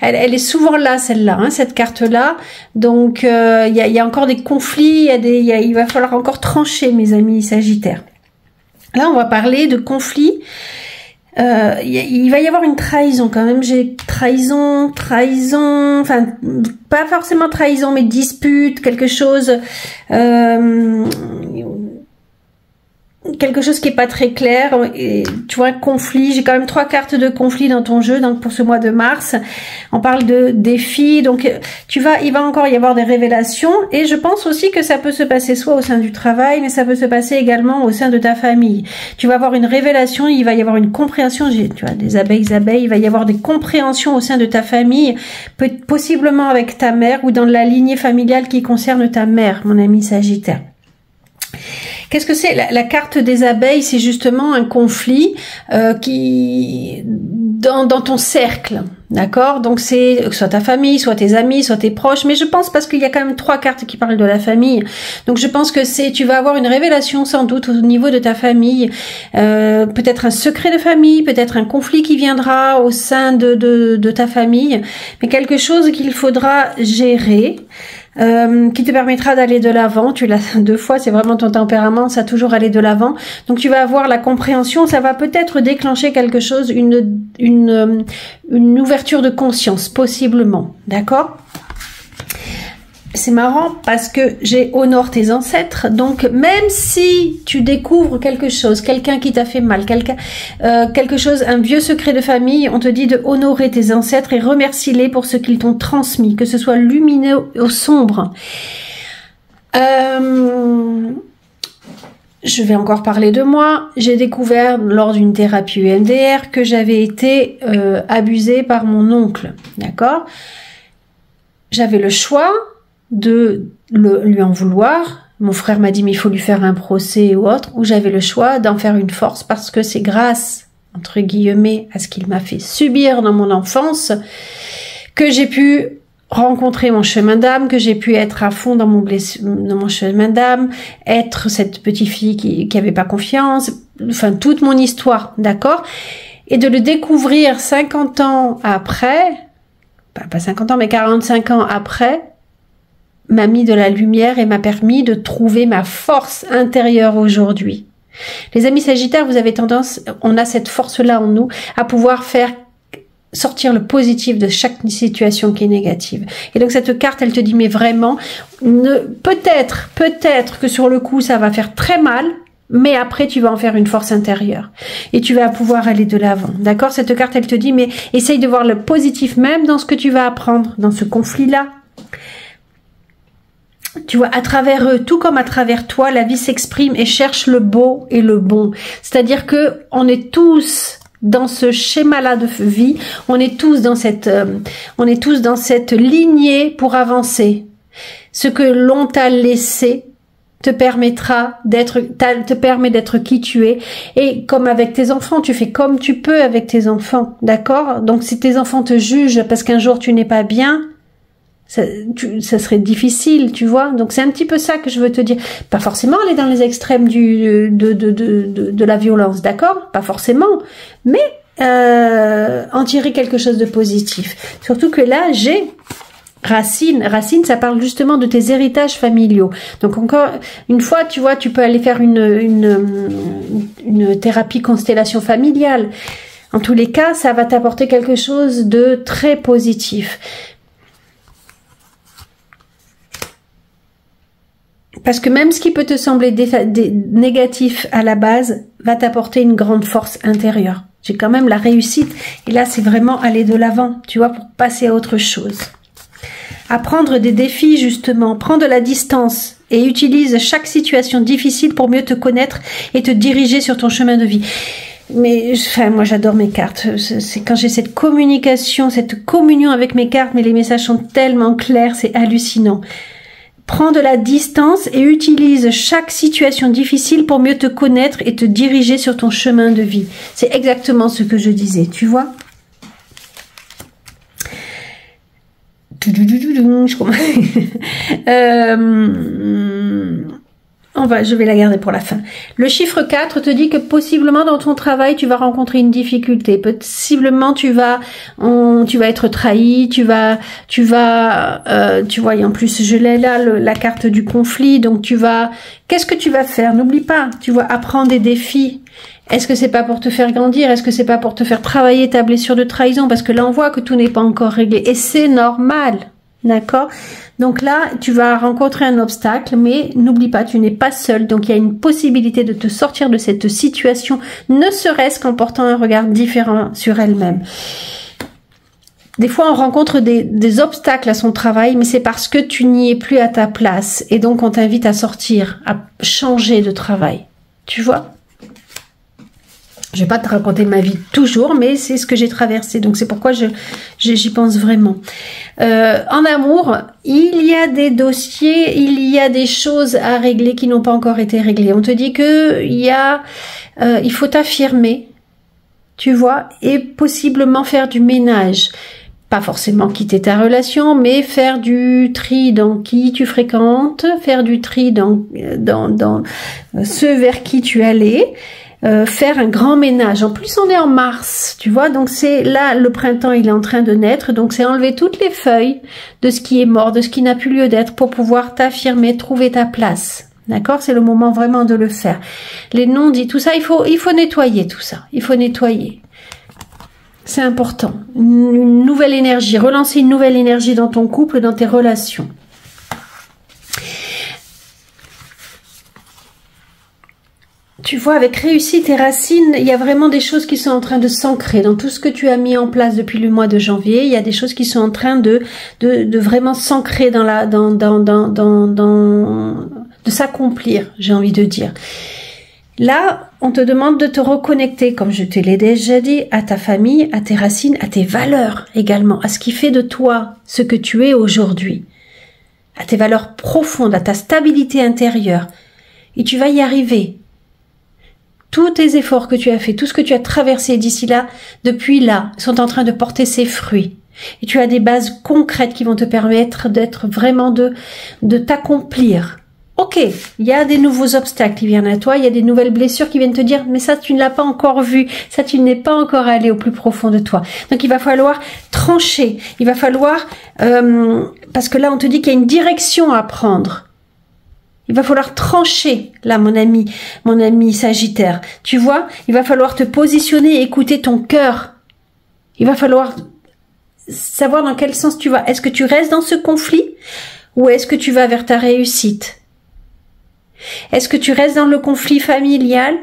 elle est souvent là celle-là, cette carte-là. Donc il y a encore des conflits, il va falloir encore trancher mes amis Sagittaires. Là on va parler de conflits. Il va y avoir une trahison quand même. J'ai trahison, enfin pas forcément trahison, mais dispute, quelque chose qui est pas très clair. Et, tu vois, conflit. J'ai quand même 3 cartes de conflit dans ton jeu. Donc pour ce mois de mars, on parle de défis. Donc il va encore y avoir des révélations. Et je pense aussi que ça peut se passer soit au sein du travail, mais ça peut se passer également au sein de ta famille. Tu vas avoir une révélation. Il va y avoir une compréhension. Tu vois, des abeilles. Il va y avoir des compréhensions au sein de ta famille, possiblement avec ta mère ou dans la lignée familiale qui concerne ta mère, mon ami Sagittaire. Qu'est-ce que c'est? La carte des abeilles, c'est justement un conflit qui dans ton cercle, d'accord? Donc c'est soit ta famille, soit tes amis, soit tes proches, mais je pense parce qu'il y a quand même 3 cartes qui parlent de la famille. Donc je pense que tu vas avoir une révélation sans doute au niveau de ta famille, peut-être un secret de famille, peut-être un conflit qui viendra au sein de ta famille, mais quelque chose qu'il faudra gérer. Qui te permettra d'aller de l'avant. Tu l'as 2 fois, c'est vraiment ton tempérament, ça a toujours aller de l'avant. Donc tu vas avoir la compréhension, ça va peut-être déclencher quelque chose, une ouverture de conscience, possiblement. D'accord? C'est marrant parce que j'ai honore tes ancêtres, donc même si tu découvres quelque chose, quelqu'un qui t'a fait mal, quelque chose, un vieux secret de famille, on te dit de honorer tes ancêtres et remercie-les pour ce qu'ils t'ont transmis, que ce soit lumineux ou sombre. Je vais encore parler de moi. J'ai découvert lors d'une thérapie EMDR que j'avais été abusée par mon oncle, d'accord? J'avais le choix de lui en vouloir. Mon frère m'a dit mais il faut lui faire un procès ou autre, ou j'avais le choix d'en faire une force parce que c'est grâce entre guillemets, à ce qu'il m'a fait subir dans mon enfance, que j'ai pu rencontrer mon chemin d'âme, que j'ai pu être à fond dans mon chemin d'âme, être cette petite fille qui avait pas confiance, enfin toute mon histoire, d'accord? Et de le découvrir 50 ans après, pas 50 ans mais 45 ans après, m'a mis de la lumière et m'a permis de trouver ma force intérieure aujourd'hui. Les amis Sagittaires, vous avez tendance, on a cette force-là en nous, à pouvoir faire sortir le positif de chaque situation qui est négative. Et donc cette carte, elle te dit, mais vraiment, peut-être que sur le coup, ça va faire très mal, mais après, tu vas en faire une force intérieure. Et tu vas pouvoir aller de l'avant. D'accord? Cette carte, elle te dit, mais essaye de voir le positif même dans ce que tu vas apprendre, dans ce conflit-là. Tu vois, à travers eux, tout comme à travers toi, la vie s'exprime et cherche le beau et le bon. C'est-à-dire que on est tous dans ce schéma-là de vie, on est tous dans cette lignée pour avancer. Ce que l'on t'a laissé te permet d'être qui tu es. Et comme avec tes enfants, tu fais comme tu peux avec tes enfants, d'accord? Donc si tes enfants te jugent parce qu'un jour tu n'es pas bien, ça serait difficile, tu vois. Donc c'est un petit peu ça que je veux te dire. Pas forcément aller dans les extrêmes de la violence, d'accord? Pas forcément, mais en tirer quelque chose de positif. Surtout que là, j'ai Racine, ça parle justement de tes héritages familiaux. Donc encore une fois, tu vois, tu peux aller faire une thérapie constellation familiale. En tous les cas, ça va t'apporter quelque chose de très positif. Parce que même ce qui peut te sembler négatif à la base va t'apporter une grande force intérieure. J'ai quand même la réussite. Et là, c'est vraiment aller de l'avant, tu vois, pour passer à autre chose. À prendre des défis, justement. Prends de la distance et utilise chaque situation difficile pour mieux te connaître et te diriger sur ton chemin de vie. Mais enfin, moi, j'adore mes cartes. C'est quand j'ai cette communication, cette communion avec mes cartes, mais les messages sont tellement clairs, c'est hallucinant. Prends de la distance et utilise chaque situation difficile pour mieux te connaître et te diriger sur ton chemin de vie. C'est exactement ce que je disais, tu vois. Je vais la garder pour la fin. Le chiffre 4 te dit que possiblement dans ton travail, tu vas rencontrer une difficulté. Possiblement, tu vas être trahi, tu vois, et en plus, je l'ai là, la carte du conflit. Donc, qu'est-ce que tu vas faire? N'oublie pas, tu vas apprendre des défis. Est-ce que c'est pas pour te faire grandir? Est-ce que c'est pas pour te faire travailler ta blessure de trahison? Parce que là, on voit que tout n'est pas encore réglé. Et c'est normal. D'accord? Donc là, tu vas rencontrer un obstacle, mais n'oublie pas, tu n'es pas seul. Donc il y a une possibilité de te sortir de cette situation, ne serait-ce qu'en portant un regard différent sur elle-même. Des fois, on rencontre des obstacles à son travail, mais c'est parce que tu n'y es plus à ta place. Et donc, on t'invite à sortir, à changer de travail. Tu vois? Je vais pas te raconter ma vie toujours, mais c'est ce que j'ai traversé. Donc, c'est pourquoi j'y pense vraiment. En amour, il y a des dossiers, il y a des choses à régler qui n'ont pas encore été réglées. On te dit que il faut t'affirmer, tu vois, et possiblement faire du ménage. Pas forcément quitter ta relation, mais faire du tri dans qui tu fréquentes, faire du tri dans ceux vers qui tu allais. Faire un grand ménage. En plus, on est en mars, tu vois, donc c'est là, le printemps, il est en train de naître, donc c'est enlever toutes les feuilles de ce qui est mort, de ce qui n'a plus lieu d'être pour pouvoir t'affirmer, trouver ta place. D'accord? C'est le moment vraiment de le faire. Les non-dits, tout ça, il faut nettoyer tout ça. Il faut nettoyer. C'est important. Une nouvelle énergie, relancer une nouvelle énergie dans ton couple, dans tes relations. Tu vois, avec réussite et racine, il y a vraiment des choses qui sont en train de s'ancrer dans tout ce que tu as mis en place depuis le mois de janvier. Il y a des choses qui sont en train de vraiment s'ancrer de s'accomplir, j'ai envie de dire. Là, on te demande de te reconnecter, comme je te l'ai déjà dit, à ta famille, à tes racines, à tes valeurs également, à ce qui fait de toi ce que tu es aujourd'hui, à tes valeurs profondes, à ta stabilité intérieure. Et tu vas y arriver. tous tes efforts que tu as fait, tout ce que tu as traversé d'ici là, depuis là, sont en train de porter ses fruits. Et tu as des bases concrètes qui vont te permettre d'être vraiment de t'accomplir. Ok, il y a des nouveaux obstacles qui viennent à toi, il y a des nouvelles blessures qui viennent te dire, mais ça tu ne l'as pas encore vu, ça tu n'es pas encore allé au plus profond de toi. Donc il va falloir trancher, il va falloir, parce que là on te dit qu'il y a une direction à prendre. Il va falloir trancher, là, mon ami Sagittaire. Tu vois, il va falloir te positionner et écouter ton cœur. Il va falloir savoir dans quel sens tu vas. Est-ce que tu restes dans ce conflit ou est-ce que tu vas vers ta réussite? Est-ce que tu restes dans le conflit familial,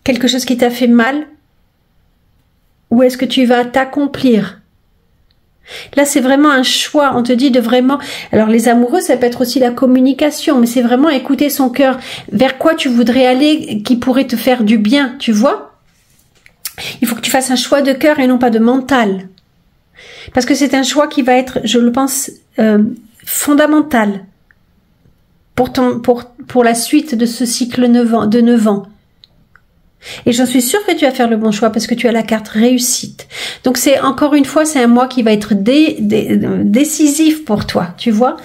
quelque chose qui t'a fait mal, ou est-ce que tu vas t'accomplir? Là, c'est vraiment un choix. On te dit de vraiment... Alors, les amoureux, ça peut être aussi la communication, mais c'est vraiment écouter son cœur. Vers quoi tu voudrais aller qui pourrait te faire du bien, tu vois? Il faut que tu fasses un choix de cœur et non pas de mental. Parce que c'est un choix qui va être, je le pense, fondamental pour la suite de ce cycle de 9 ans. Et j'en suis sûre que tu vas faire le bon choix parce que tu as la carte réussite. Donc c'est encore une fois, c'est un mois qui va être décisif pour toi, tu vois.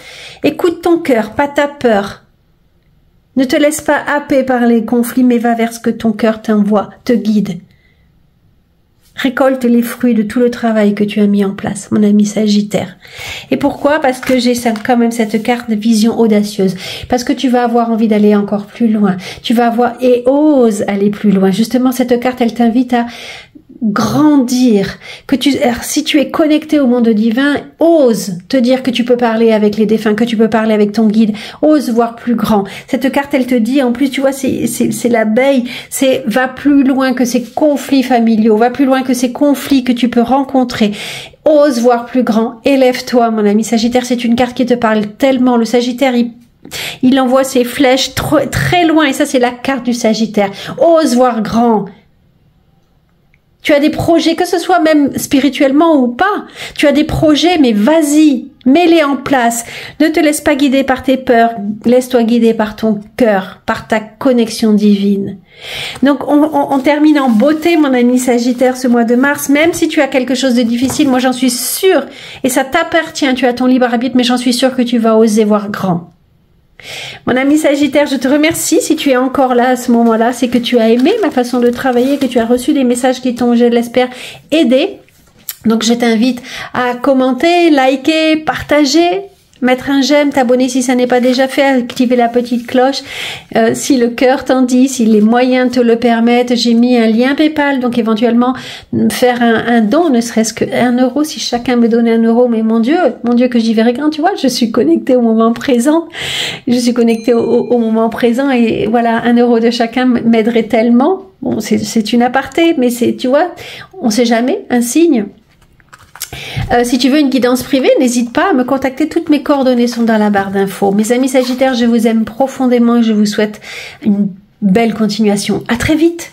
Écoute ton cœur, pas ta peur. Ne te laisse pas happer par les conflits, mais va vers ce que ton cœur t'envoie, te guide. Récolte les fruits de tout le travail que tu as mis en place, mon ami Sagittaire. Et pourquoi? Parce que j'ai quand même cette carte de vision audacieuse. Parce que tu vas avoir envie d'aller encore plus loin. Tu vas avoir et ose aller plus loin. Justement, cette carte, elle t'invite à grandir. Si tu es connecté au monde divin, ose te dire que tu peux parler avec les défunts, que tu peux parler avec ton guide. Ose voir plus grand. Cette carte, elle te dit, en plus, tu vois, c'est l'abeille. Va plus loin que ces conflits familiaux. Va plus loin que ces conflits que tu peux rencontrer. Ose voir plus grand. Élève-toi, mon ami Sagittaire. C'est une carte qui te parle tellement. Le Sagittaire, il envoie ses flèches très loin. Et ça, c'est la carte du Sagittaire. Ose voir grand. Tu as des projets, que ce soit même spirituellement ou pas. Tu as des projets, mais vas-y, mets-les en place. Ne te laisse pas guider par tes peurs. Laisse-toi guider par ton cœur, par ta connexion divine. Donc, on termine en beauté, mon ami Sagittaire, ce mois de mars. Même si tu as quelque chose de difficile, moi j'en suis sûre, et ça t'appartient, tu as ton libre arbitre, mais j'en suis sûre que tu vas oser voir grand. Mon ami Sagittaire, je te remercie. Si tu es encore là à ce moment-là, c'est que tu as aimé ma façon de travailler, que tu as reçu des messages qui t'ont, je l'espère, aidé. Donc je t'invite à commenter, liker, partager, mettre un j'aime, t'abonner si ça n'est pas déjà fait, activer la petite cloche. Si le cœur t'en dit, si les moyens te le permettent, j'ai mis un lien PayPal, donc éventuellement faire un don, ne serait-ce que 1 euro, si chacun me donnait 1 euro, mais mon Dieu que j'y verrai grand, tu vois, je suis connectée au moment présent, au moment présent, et voilà, 1 euro de chacun m'aiderait tellement. Bon, c'est une aparté, mais tu vois, on sait jamais, un signe. Si tu veux une guidance privée, n'hésite pas à me contacter. Toutes mes coordonnées sont dans la barre d'infos. Mes amis Sagittaires, je vous aime profondément et je vous souhaite une belle continuation. À très vite!